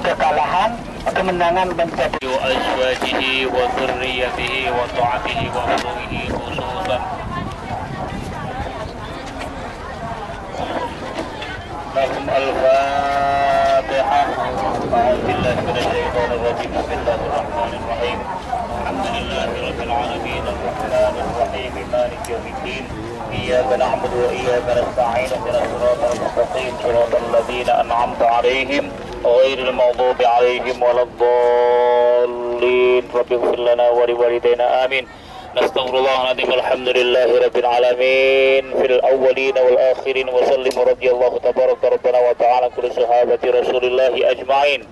kekalahan, kemenangan menjadi azwajihi wa dzurriyyatihi wa ta'atihi wa hurumihi khususan. Lahum al-Fatihah. A'udzubillahi minasyaitonir rajim. Bismillahirrahmanirrahim. Alhamdulillahi rabbil alamin, arrahmanir rahim, maliki yaumiddin. Iyyaka na'budu wa iyyaka nasta'in. Ihdinas siratal mustaqim, siratal ladzina an'amta 'alaihim ghairil maghdubi 'alaihim waladdallin. Rabbi ighfir lana wa liwalidayna amin. Nastaghfirullahaladzim, alhamdulillahi rabbil alamin, fil awwalin wal akhirin, wa sallim radiyallahu tabaraka rabbana wa ta'ala kulli sahabati rasulillahi ajma'in.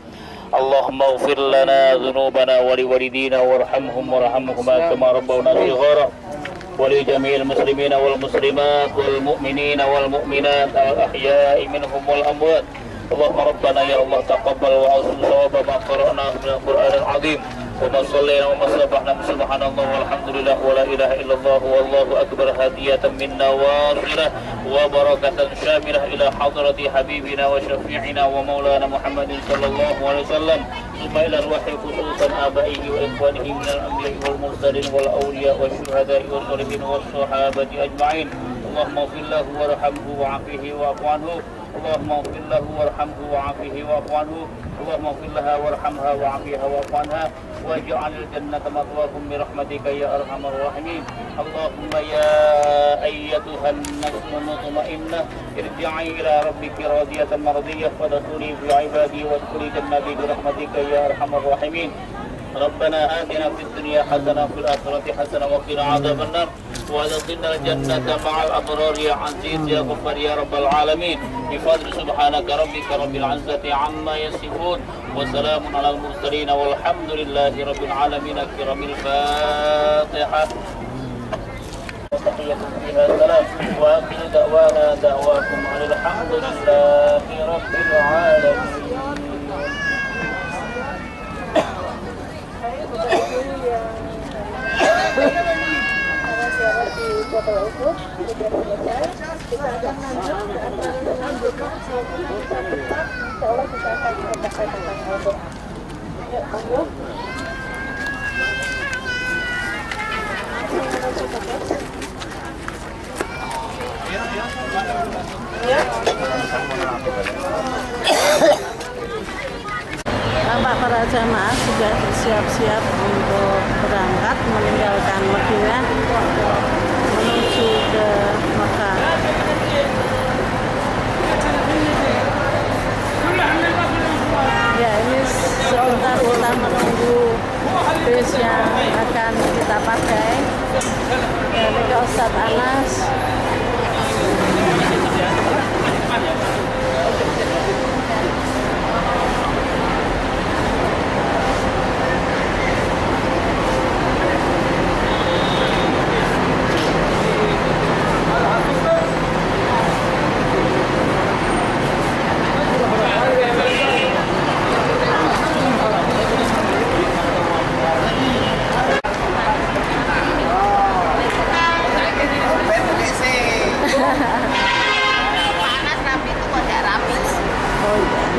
Allahumma ighfir lana dhunubana wa liwalidina warhamhum warhamhuma kama rabbawna shighara, wa li jami'il muslimina wal muslimat wal mu'minina wal mu'minat al ahya'i minhum wal amwat اللهم ربنا يا الله تقبل وأوصل ثواب ما قرأنا من القرآن العظيم وما صلينا وما سبحنا سبحان الله والحمد لله ولا إله إلا الله والله أكبر هدية منا واصلة وبركة شاملة إلى حضرة حبيبنا وشفيعنا ومولانا محمد صلى الله عليه وسلم ثم إلى الروح خصوصا آبائه وإخوانه من الأنبياء والمرسلين والأولياء والشهداء والصالحين والصحابة أجمعين اللهم اغفر له وارحمه وعافه واعف عنه اللهم اغفر له وارحمه وعافه واعف عنه اللهم اغفر لها وارحمها وعافها واعف عنها واجعل الجنة مثواكم برحمتك يا أرحم الراحمين اللهم يا أيتها النفس المطمئنة ارجعي إلى ربك راضية مرضية فادخلي في عبادي وادخلي جنتي برحمتك يا أرحم الراحمين ربنا آتنا في الدنيا حسنة وفي الآخرة حسنة وقنا عذاب النار وادخلنا الجنة مع الأبرار يا عزيز يا غفار يا رب العالمين بفضل سبحانك ربك رب العزة عما يصفون وسلام على المرسلين والحمد لله رب العالمين كرم الفاتحة وتحية فيها سلام وآخر دعوانا دعواكم عن الحمد لله رب العالمين. Kita akan lanjut ke antara dengan doa maupun kita tetap insya Allah kita akan membaca tentang Al-Quran. Ya, monggo. Bapak para jamaah sudah bersiap-siap untuk berangkat meninggalkan Madinah menuju ke Mekah. Ya, ini sebentar kita menunggu bis yang akan kita pakai. Ini ke Ustadz Anas.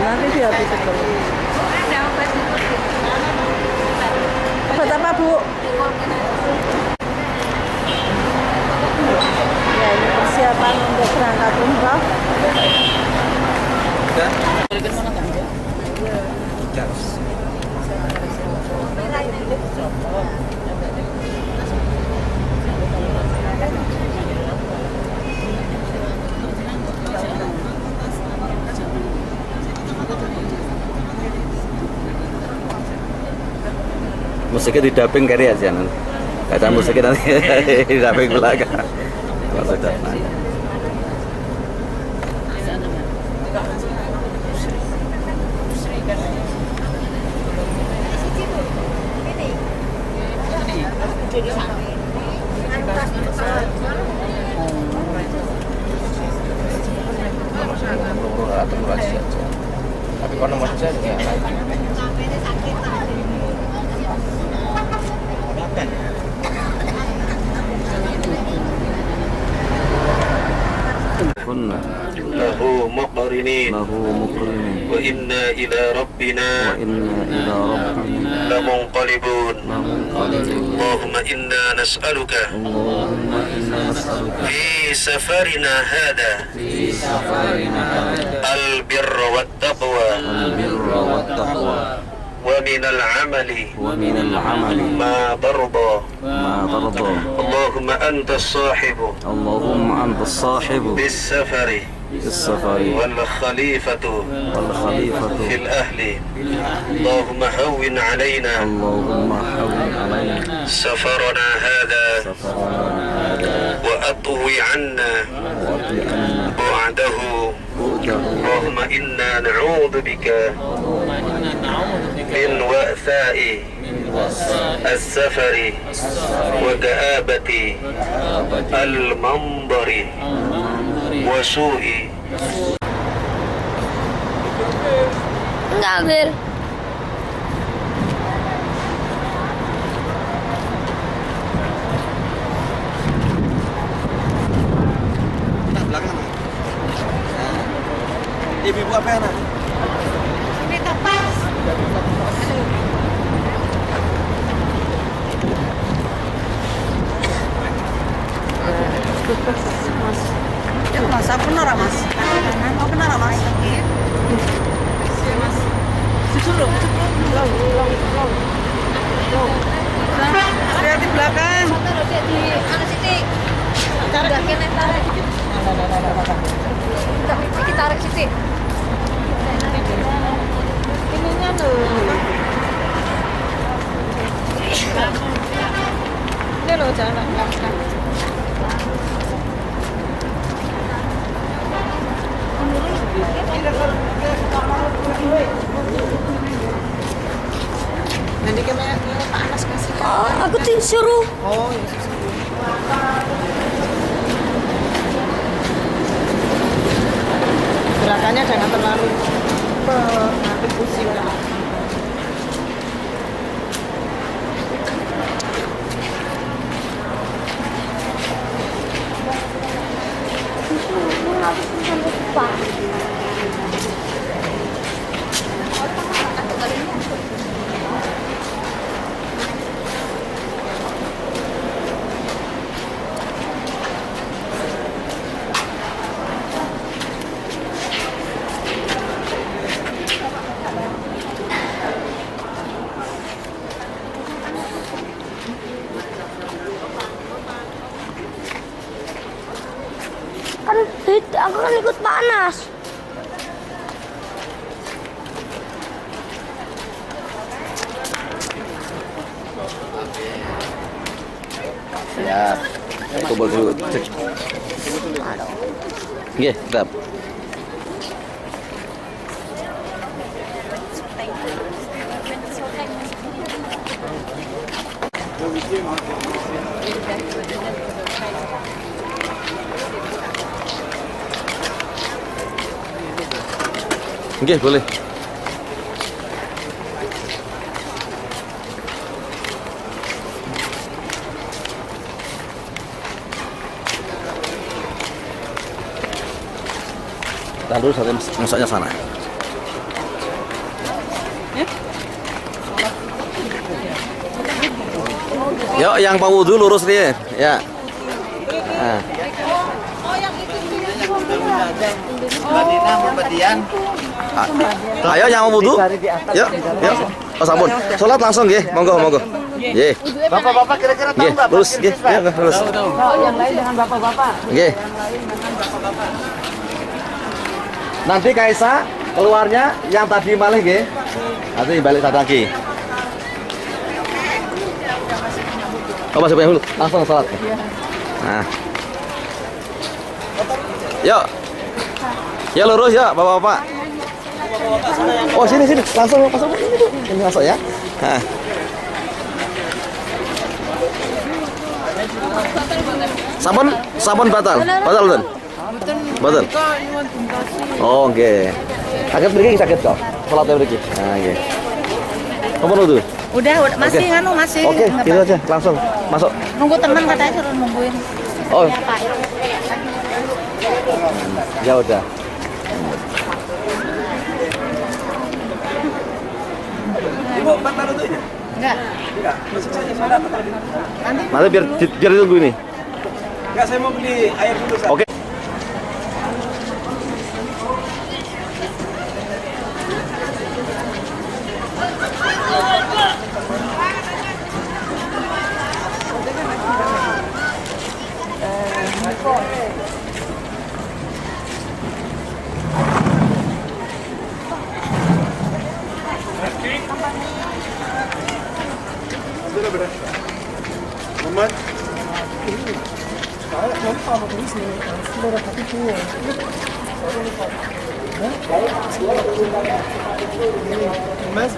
Nanti dia itu obat apa Bu? Ya, ini persiapan untuk berangkat umroh. Musiknya di dubbing kari aja nanti. Kata musiknya nanti di dubbing belakang. Sudah. Tapi kalau nomor saya ya له مقرنين وإنا إلى ربنا لمنقلبون اللهم إنا نسألك في سفرنا هذا البر والتقوى ومن العمل ما ترضى اللهم أنت الصاحب بالسفر والخليفة في الأهل اللهم هون علينا سفرنا هذا وأطوي عنا بعده اللهم إنا نعوذ بك من وأثاء السفر وكآبة المنظر وسوء Enggak, Bil. Nah, belakang. Ibu apa ya, Nak? Ini kapas. Mas. Ya, Mas, aku nora, Mas. Aku nora, Mas. Mas. Dulu. Lihat di belakang. Di anu sini. Tarik kene tarik. Kita tarik sini. Ininya loh. Ini loh jalan. Nanti kayak panas kasih. Aku disuruh. Oh, iya. Gerakannya jangan terlalu nanti pusing kan. Aku kan ikut panas. Siap. Kumpul dulu. Nggih, tetap. Nggih, boleh. Tahan dulu sampai masuknya sana. Yuk, yang mau wudhu lurus dia. Ya. Nah. Madinah Muhammadiyah. Ayo yang mau wudhu. Yuk, yuk. Oh, sampun. Salat langsung nggih. Monggo, monggo. Nggih. Bapak-bapak kira-kira tahu Nggih, nggak? lurus nggih. Ya, lurus. Oh, yang lain dengan bapak-bapak. Nggih. Nanti Kaisa keluarnya yang tadi malih nggih. Nanti balik satu lagi. Oh, masih banyak dulu. Langsung salat. Nah. Yuk. Ya lurus ya, Bapak-bapak. Oh, sini sini. Langsung masuk ini masuk ya. Nah. Sabun batal. Batal betul. Betul. Oh, oke. Sakit beri sakit kok. Salatnya beri. Nah, oke. Kamu dulu. Udah masih Oke. nganu masih. Oke, gitu aja. Langsung masuk. Nunggu teman katanya suruh nungguin. Oh. Ya, Pak. Ya udah. Ibu, batal untuknya? Enggak. Enggak, masuk saja saya dapat tadi. Nanti biar ditunggu ini. Enggak, saya mau beli air dulu, Sa. Oke. Muhammad. Mas,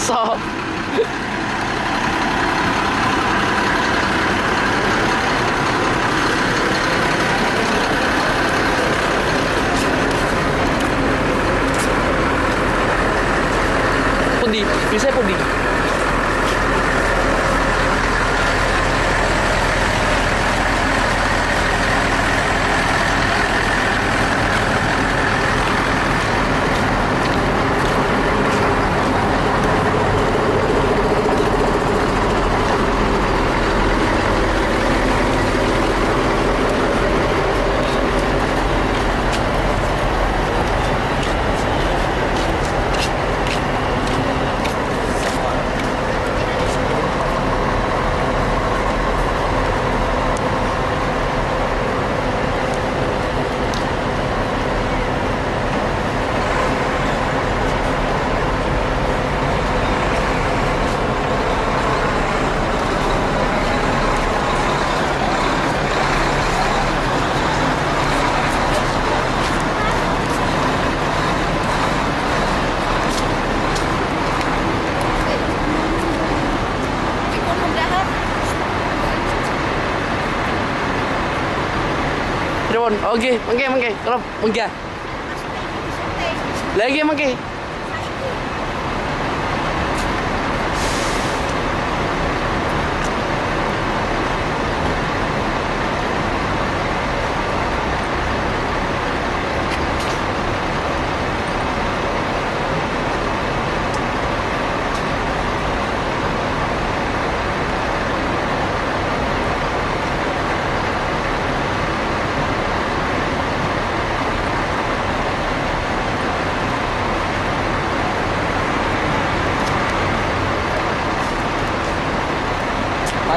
Masa? Pundi, bisa pundi. Oke, mangke, kalau mangke. Lagi mangke.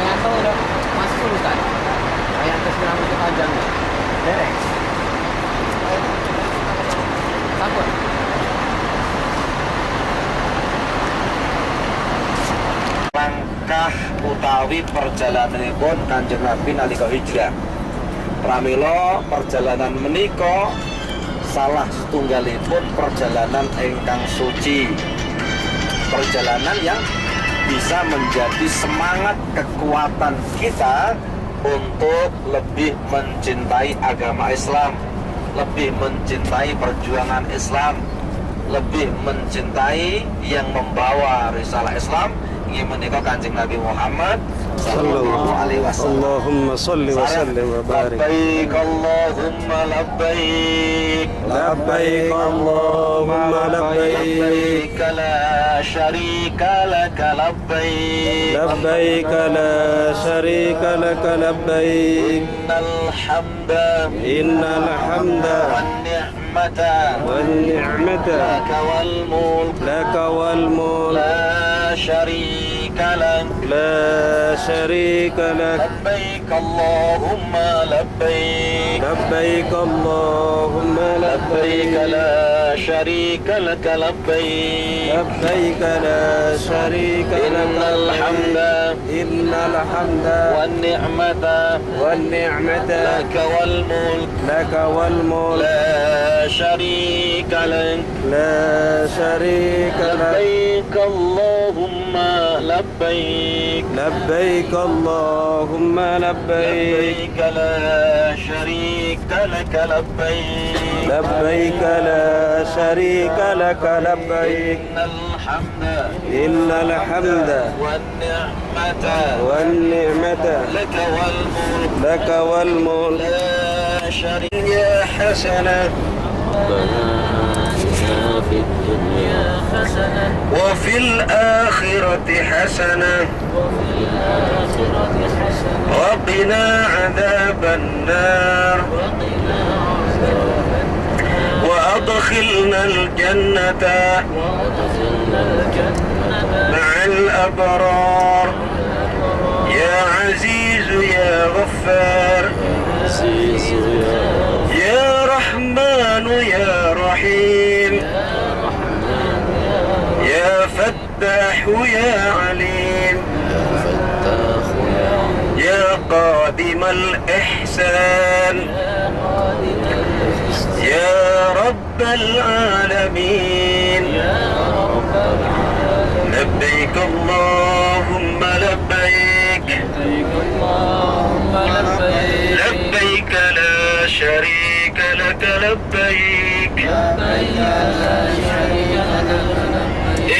Yanto udah masuk kan? Yanto sekarang itu panjang nih. Derek. Takut. Langkah utawi perjalananipun Kanjeng Nabi nalika hijrah. Pramila perjalanan menika salah setunggalipun perjalanan ingkang suci. Perjalanan yang bisa menjadi semangat kekuatan kita untuk lebih mencintai agama Islam, lebih mencintai perjuangan Islam, lebih mencintai yang membawa risalah Islam, ingin menikah Kanjeng Nabi Muhammad sallallahu alaihi wasallam. Allahumma salli wa sallim wa barik. Labbaik Allahumma labbaik. Labbaik Allahumma labbaik. La syarika laka labbaik. Labbaik la syarika laka labbaik. Innal hamda wan ni'mata laka wal mulk la syarika lak. لا شريك لك. لبيك اللهم لبيك. لبيك اللهم لبيك لا شريك لك لبيك. لبيك لا شريك لك. إن الحمد والنعمة لك والملك لا شريك لك. لا شريك لك. لبيك اللهم لبيك. لبيك اللهم لبيك. لبيك لا شريك لك لبيك. لبيك لا شريك لك لبيك. إن الحمد والنعمة لك والملك لا شريك. يا حسنة في الدنيا حسنة وفي الآخرة حسنة وقنا عذاب النار وأدخلنا الجنة مع الأبرار يا عزيز يا غفار يا رحمن يا رحيم يا فتاح يا عليم يا قادم الإحسان يا رب العالمين لبيك اللهم لبيك لبيك لا شريك لك لبيك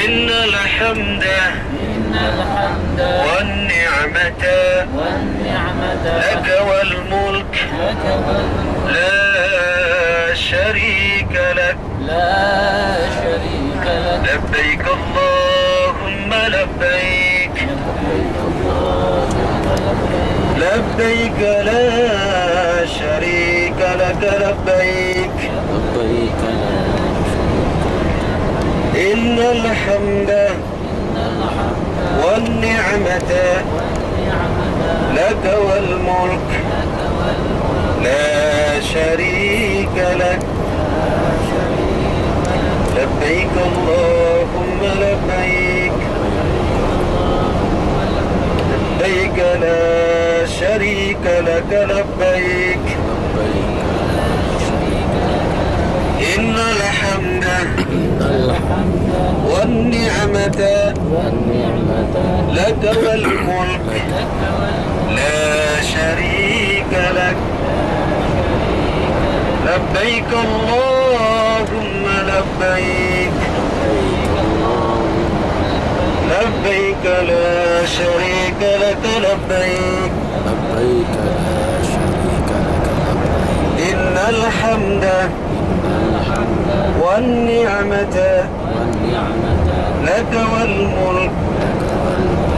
إن الحمد والنعمة لك والملك لا شريك لك لبيك اللهم لبيك لبيك لا شريك لك لبيك إن الحمد والنعمة لك والملك لا شريك لك لبيك اللهم لبيك لبيك لا شريك لك لبيك إن الحمد والنعمة لك والملك لا شريك لك لبيك اللهم لبيك لبيك لا شريك لك لبيك إن الحمد والنعمة لك والملك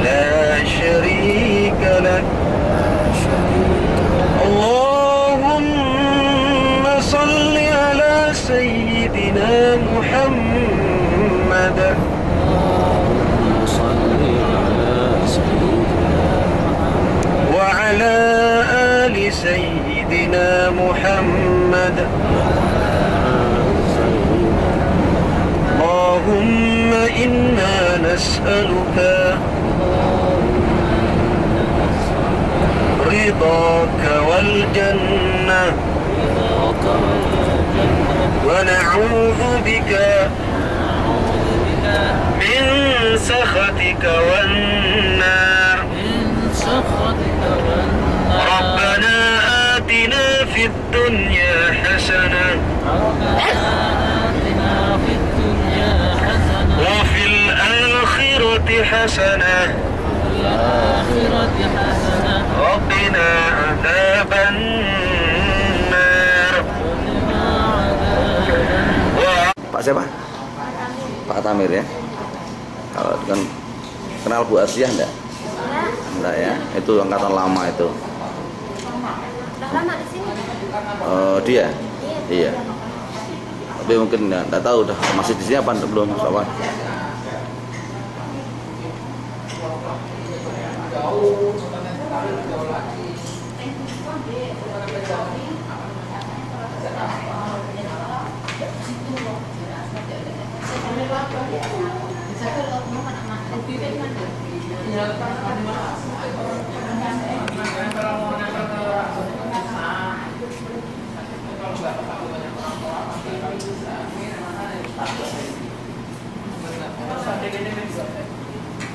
لا شريك لك اللهم صل على سيدنا محمد وعلى آل سيدنا محمد اللهم إنا نسألك رضاك والجنة ونعوذ بك من سخطك والنار ربنا آتنا في الدنيا حسنة وفي الآخرة حسنة وقنا عذاب النار. Pak siapa? Pak Tamir ya. Kalau kan kenal Bu Asiah enggak? Enggak ya. Itu angkatan lama itu. Udah lama di sini? Dia? Iya. Tapi mungkin enggak tahu udah masih di sini apa belum apa.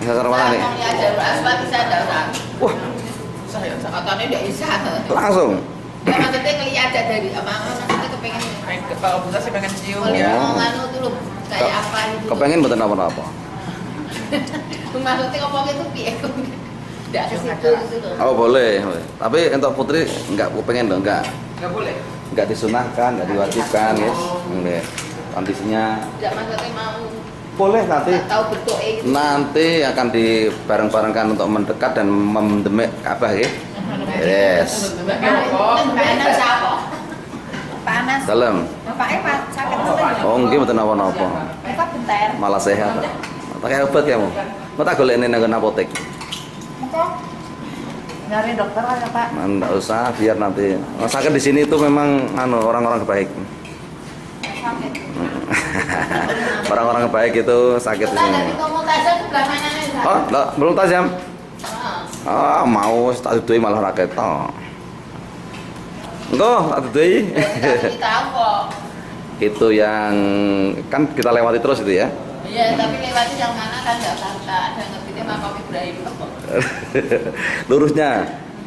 Saya mana nih? Wah, Otaknya udah bisa. langsung. Ya, maksudnya ngeliat aja dari apa? Maksudnya kepengen. Kalau buta sih pengen cium ya. Nganu tuh loh, kayak apa itu? Kepengen betul apa-apa. Maksudnya ngomong itu piye? Tidak ke situ gitu loh. Oh boleh. Tapi untuk putri enggak kepengen dong, enggak. Nggak boleh. Enggak disunahkan, enggak diwajibkan, ya. Yes. Kondisinya. Tidak maksudnya mau. Boleh nanti. Tahu bentuknya gitu. Nanti akan dibareng-barengkan untuk mendekat dan mendemek Ka'bah ya. Yes. Panas apa? Panas. Dalam. Bapaknya pak sakit betul. Oh, nggih mboten napa-napa. Bapak bentar. Malah sehat. Pakai obat kamu. Mau tak golekne nang apotek. Kok? Nyari dokter aja pak. Enggak usah, biar nanti. Sakit di sini itu memang orang-orang baik. Orang-orang baik itu sakit di sini. Oh, enggak, belum tajam. Ah, mau tak dudui malah raket to. Engko tak dudui. Tahu kok. Itu yang kan kita lewati terus itu ya. Iya, tapi lewati yang mana kan nggak usah ada ngerti makam Ibrahim.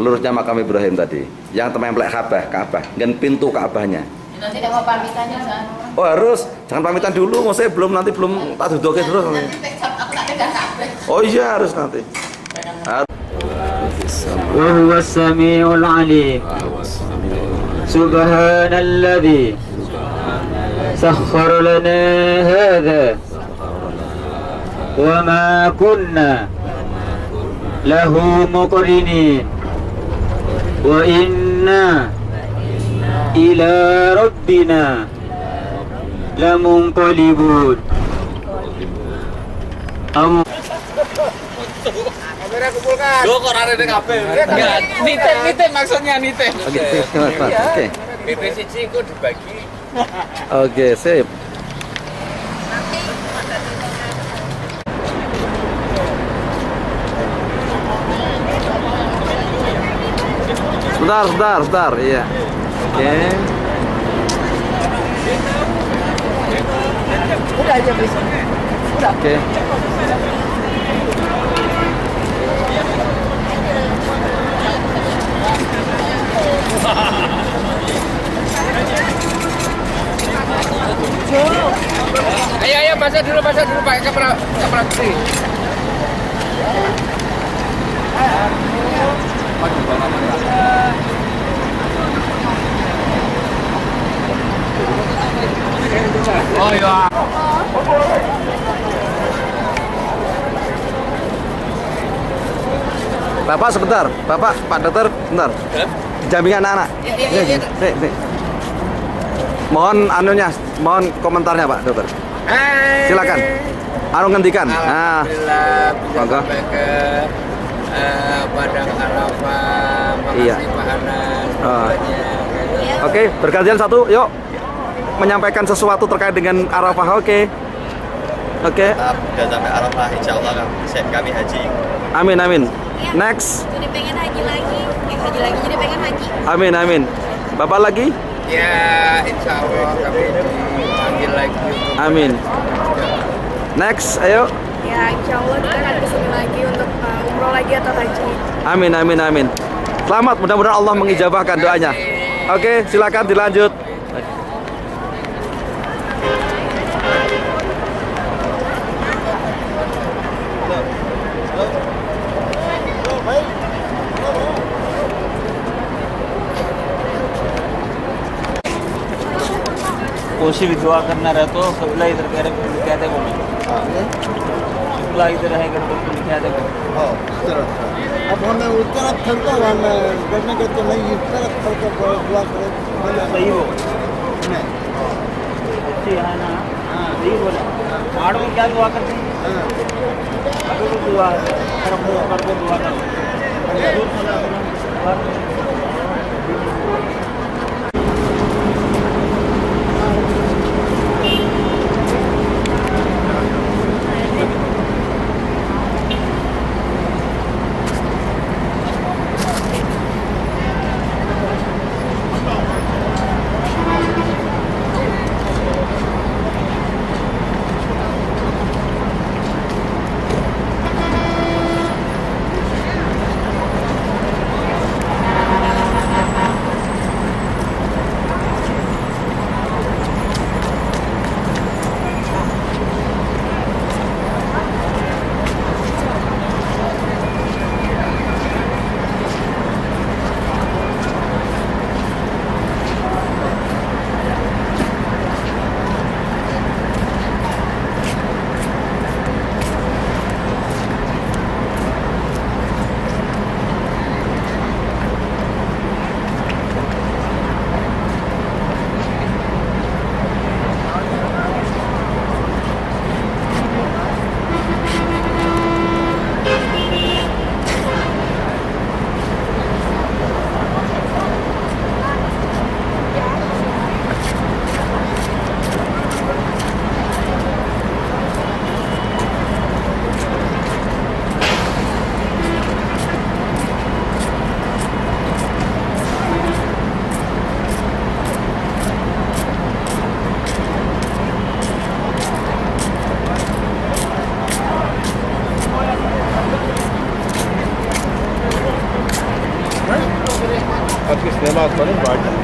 Lurusnya makam Ibrahim tadi. Yang templek Ka'bah, dan pintu Ka'bahnya. Nanti tidak mau pamitannya kan? Oh harus, jangan pamitan dulu, maksudnya belum tak dudukin terus. Nanti aku tak pegang Ka'bah. Oh iya harus nanti. وهو السميع العليم سبحان الذي سخر لنا هذا وما كنا له مقرنين وإنا إلى ربنا لمنقلبون Kamera kumpulkan. Loh kok ada di kafe? Enggak, nitip maksudnya nitip. Oke. Nitip siji ku dibagi. Oke, sip. Sebentar, iya. Oke. Udah aja bisa. Udah. Oke. Ayo pasang dulu pakai kamera gede. Oh iya. Bapak sebentar, Pak Dokter, bentar. Jamingan anak. Iya. Mohon komentarnya Pak Dokter. Silakan. Ngendikan. Alhamdulillah bisa monggo. sampai ke Padang Arafah. Iya. Makasih Pak Anas. Oke, bergantian satu, yuk. Menyampaikan sesuatu terkait dengan Arafah, oke. Udah sampai Arafah, insya Allah kami haji. Amin. Next. Jadi pengen haji lagi, jadi pengen haji. Amin. Bapak lagi? Ya, insya Allah kami dipanggil lagi. Amin. Next, ayo. Ya, insya Allah kita akan kesini lagi untuk umroh lagi atau haji. Amin. Selamat, mudah-mudahan Allah mengijabahkan doanya. Oke, silakan dilanjut. कोशिश दुआ करना रहे तो कबला इधर कह रहे क्या थे बोले कबला इधर है कर तो क्या थे अब हमें उस तरफ थलता हमें करने के तो नहीं इस तरफ थलता दुआ करो सही हो अच्छी है ना सही बोला आड़ में क्या दुआ करते हैं अभी तो दुआ कर दुआ करो Lewat paling banyak.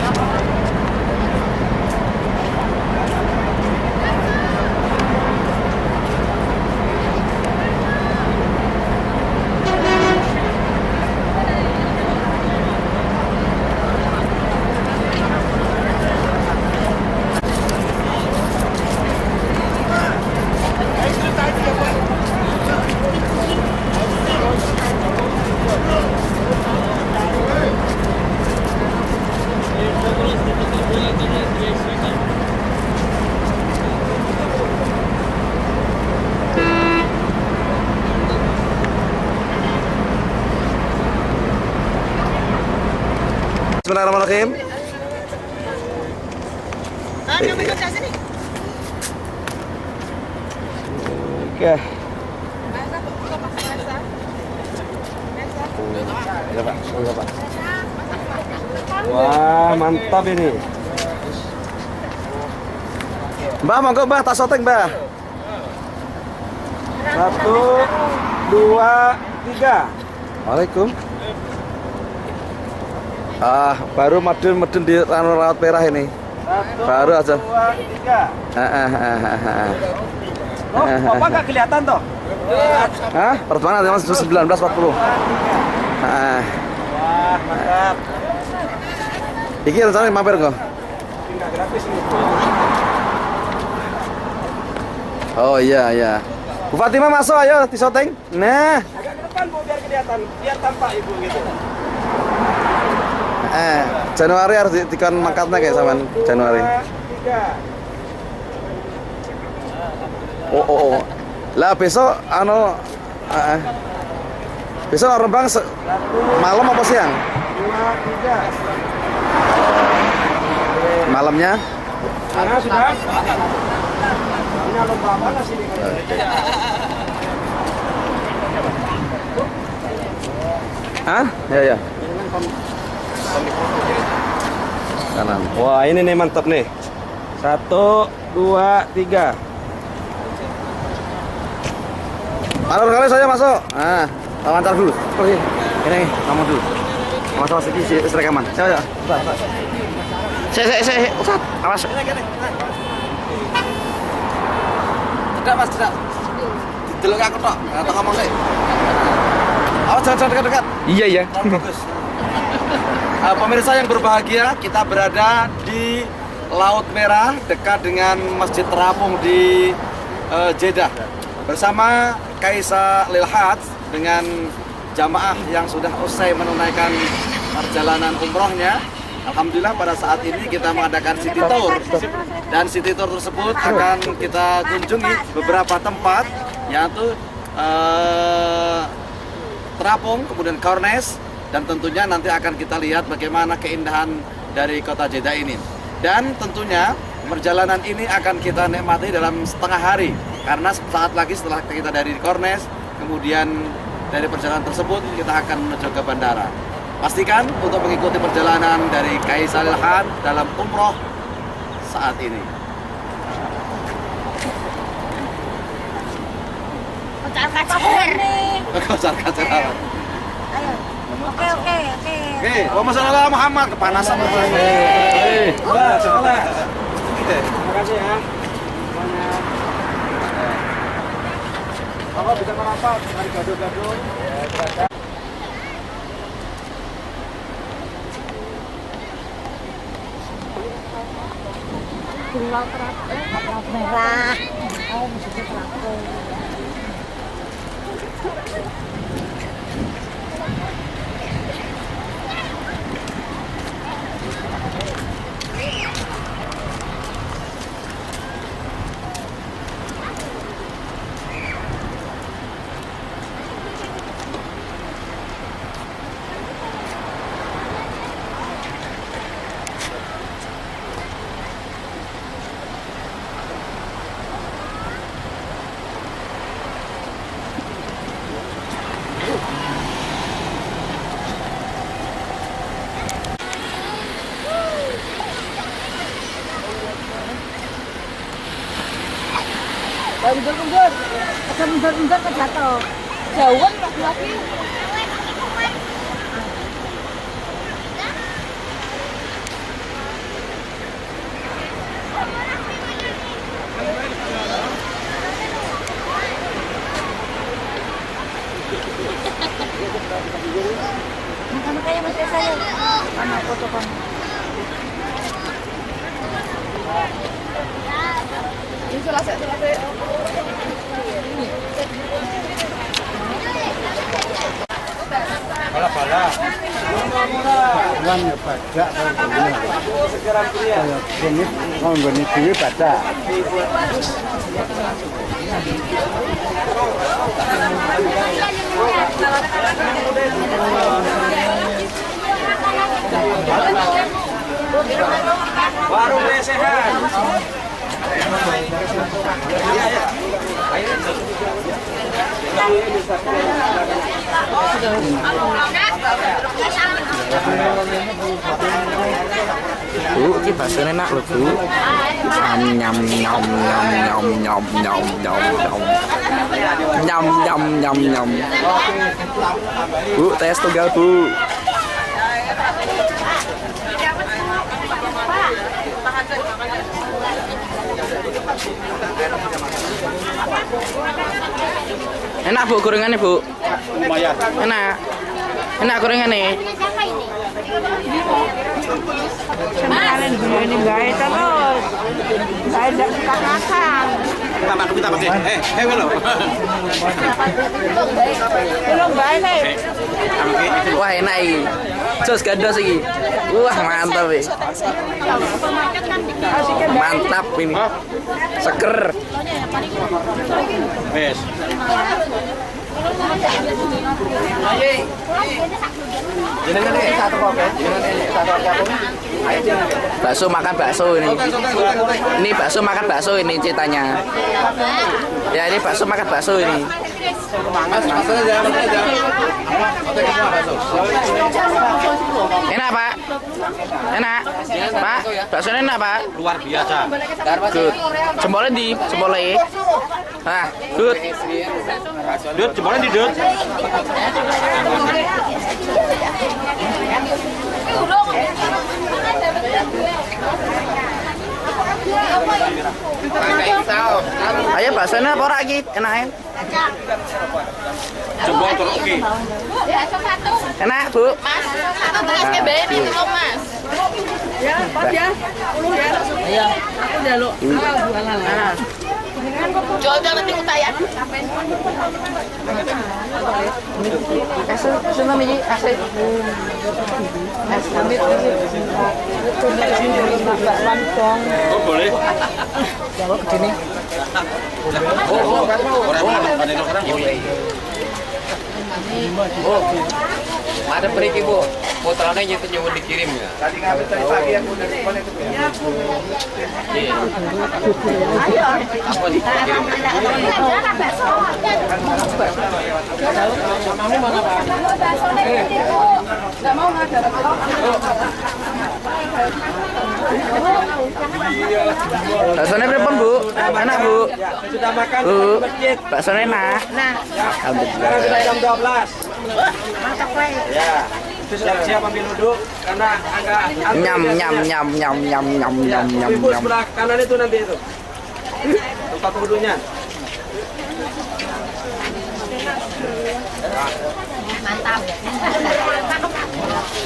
Bismillahirrahmanirrahim. Oke. Ya, Pak. Enggak, Pak. Wah, mantap ini. Mbah, monggo Mbah, tas soteng Mbah. 1, 2, 3. Waalaikum. Baru medun di laut merah ini. 1, baru aja. 2, 3. Oh, Bapak nggak kelihatan toh? Hah? Pertemuan Mas 1940. Wah, mantap. Iki rencana mampir kok. Nggak gratis ini. Oh iya. Bu Fatimah masuk ayo disoteng. Nah. Agak ke depan Bu biar kelihatan, biar tampak Ibu gitu. Januari harus dikon mangkatnya kayak sama Januari. 3. Oh. Lah besok besok Rembang malam apa siang? 2, 3. Malamnya? Karena sudah. Ini lomba panas ini. Hah? Ya. Kanan. Wah, ini nih mantap nih. 1, 2, 3. Alur kali saya masuk. Wawancara dulu. Oke. Ini kamu dulu. Masalah sedikit rekaman. Saya. Saya. Ustaz, awas. Tidak Mas, tidak. Delok aku tok. Atau ngomong sih. Awas jangan dekat-dekat. Iya. Bagus. Pemirsa yang berbahagia, kita berada di Laut Merah dekat dengan Masjid Terapung di Jeddah bersama Kaisa Lil Hajj dengan jamaah yang sudah usai menunaikan perjalanan umrohnya. Alhamdulillah pada saat ini kita mengadakan city tour dan city tour tersebut akan kita kunjungi beberapa tempat yaitu Terapung, kemudian Kornes, dan tentunya nanti akan kita lihat bagaimana keindahan dari kota Jeddah ini. Dan tentunya perjalanan ini akan kita nikmati dalam setengah hari karena saat lagi setelah kita dari Kornes, kemudian dari perjalanan tersebut kita akan menuju ke bandara. Pastikan untuk mengikuti perjalanan dari Kaisa Lil Hajj dalam umroh saat ini. Kocar kacir. Ayo. Oke. Oke, Wassalamualaikum Muhammad, kepanasan. Sekolah. Terima kasih ya. Kalau bisa merapat, mari gaduh-gaduh. Pulau Terapung merah. Oh, maksudnya Terapung. Mundur. Aja mundur ke jatuh. Jauhan lagi. Makanya mas saya mana foto kamu. Ini selesai. Bala-bala. Uang ya pajak kalau gini duit pajak. Warung lesehan. Bu, ini bakso enak loh Bu. Nyam nyam nyam nyam nyam nyam nyam nyam nyam nyam nyam. Bu, tes tunggal Bu. Enak Bu gorengannya Bu. Lumayan. Enak. Enak gorengannya. Kemarin ini baik terus. Saya tidak suka makan. Kita pakai. Belum. Belum baik. Wah enak ini. Jos gandos ini. Wah mantap ini. Mantap ini. Seger. Wes. Bakso makan bakso ini. Ini bakso makan bakso ini ceritanya. Ya ini bakso makan bakso ini. Enak Pak. Enak. Pak, baksonya enak Pak. Luar biasa. Good. Jempolnya di, jempolnya. Ah, good. Dut, jempolnya di Dut. Ayo baksonya apa lagi? Enak. Jempol terus. Enak Bu. Mas, satu belas ke BNI itu Mas. Ya, Pak ya. Iya. Aku jaluk. Nah. Jual nanti utayan. Kasih nama ini kasih. Oh boleh. Jawab ke sini. Oh, ada periki Bu. Motorannya itu nyoba dikirim ya. Tadi ngambil tadi pagi aku dari depan itu. Iya. Apa dikirim? Kamu mana Pak? Enggak mau ada. Baksonya berapa Bu? Enak Bu. Sudah makan Bu. di masjid. Baksonya enak. Nah, Sekarang sudah jam 12. mantap Pak. Ya. Siap-siap ambil duduk karena agak Nyam nyam nyam nyam nyam nyam nyam nyam Ibu nyam. sebelah kanan itu nanti itu. Tempat wudhunya. Mantap.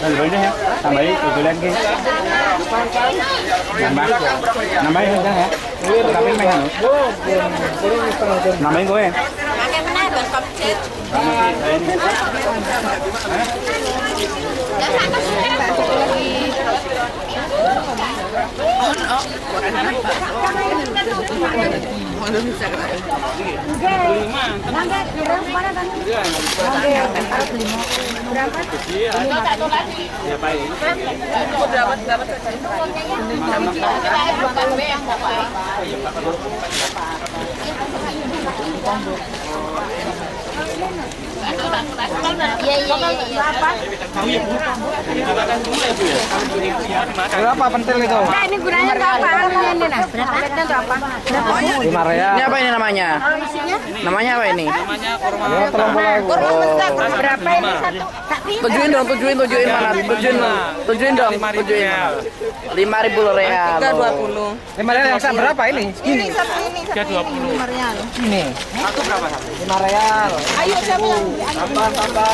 Lebihnya ya, tambahin tujuh lagi. Nambahin aja ya. Tapi main nambahin gue. Pakai benar buat kopcit. Berapa pentil itu? Nah, ini gunanya untuk apa? Ini nah, berapa? Untuk apa? Berapa? Ini apa ini namanya? Kalau isinya? Namanya apa ini? Namanya kurma. Kurma mentah, Berapa ini satu? Tujuin dong, tujuin mana? Tujuin dong. 5.000 real. Kita 20. 5 real yang satu berapa ini? Ini satu ini. 20. 5 real. Ini. Satu berapa satu? 5 real. Ayo siapa yang tambah.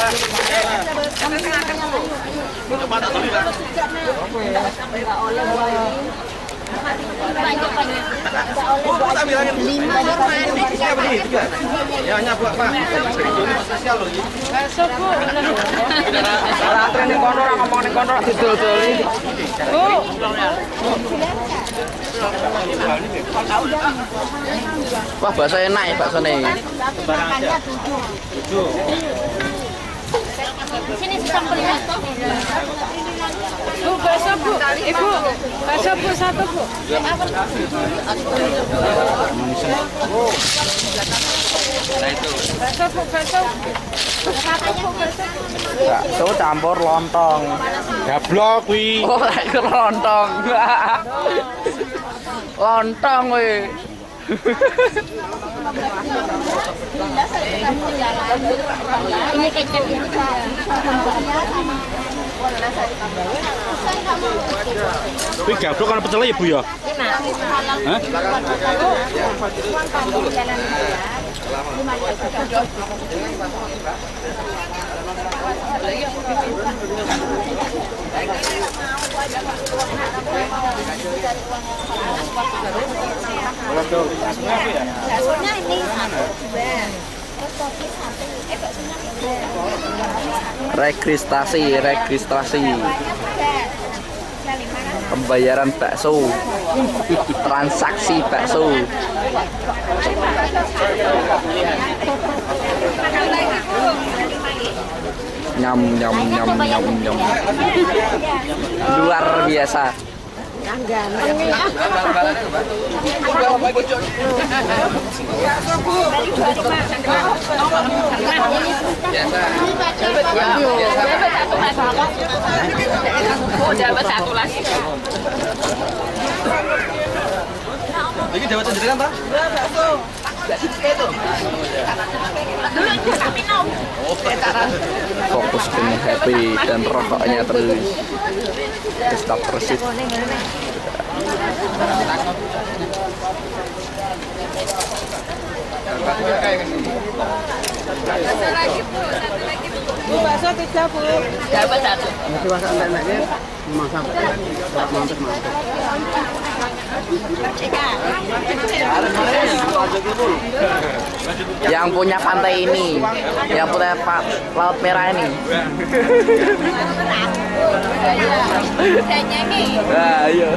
Wah, bakso enak ya bakso nih. Sini sampelnya. Bu, bakso bu, ibu, bakso bu satu bu. Bakso bu, bakso. Bakso campur lontong. Gablok kuwi. Oh, lagi lontong. Lontong weh. Ini kecap. Kuwi gablok kan pecel ya Bu ya? Hah? Baksonya ini satu, terus kopi satu, baksonya Registrasi. Pembayaran bakso. Transaksi bakso. Nyam. Luar biasa. Jabat satu lagi. Ini jabatan jenengan, Pak? Fokus dengan happy dan rokoknya terus. Stop persis. Bu, bakso 3 bu. Jabat satu. Masih masak enaknya masak. Mantap. Yang punya pantai ini, yang punya laut merah ini. Nah, ayo.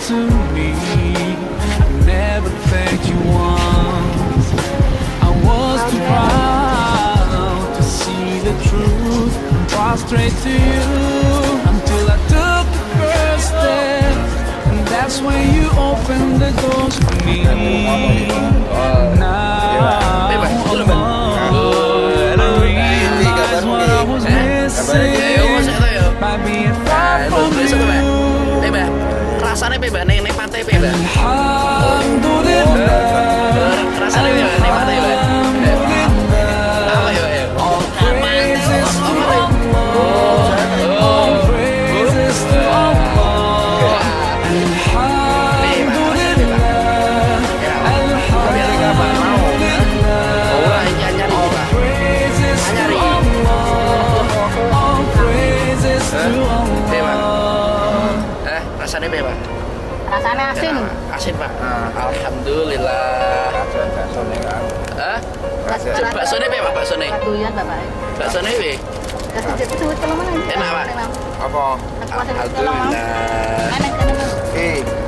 To me, I never thanked you once. I was too proud to see the truth and prostrate to you until I took the first step, and that's when you opened the doors for me. Now, I realize what I was missing by being lu tulis apa, Mbak? Mbak, rasanya apa, Mbak? Nikmatnya apa, Mbak? Rasanya apa, Mbak? Nikmatnya apa? Apa ya, Mbak? Rasanya apa, Pak? Rasanya asin. Asin, Pak. Alhamdulillah. Baksonya apa, Pak? Baksonya? Doyan, Bapak. Baksonya apa? Kasih jadi sulit kalau mana? Enak, Pak. Apa? Alhamdulillah. Enak, enak.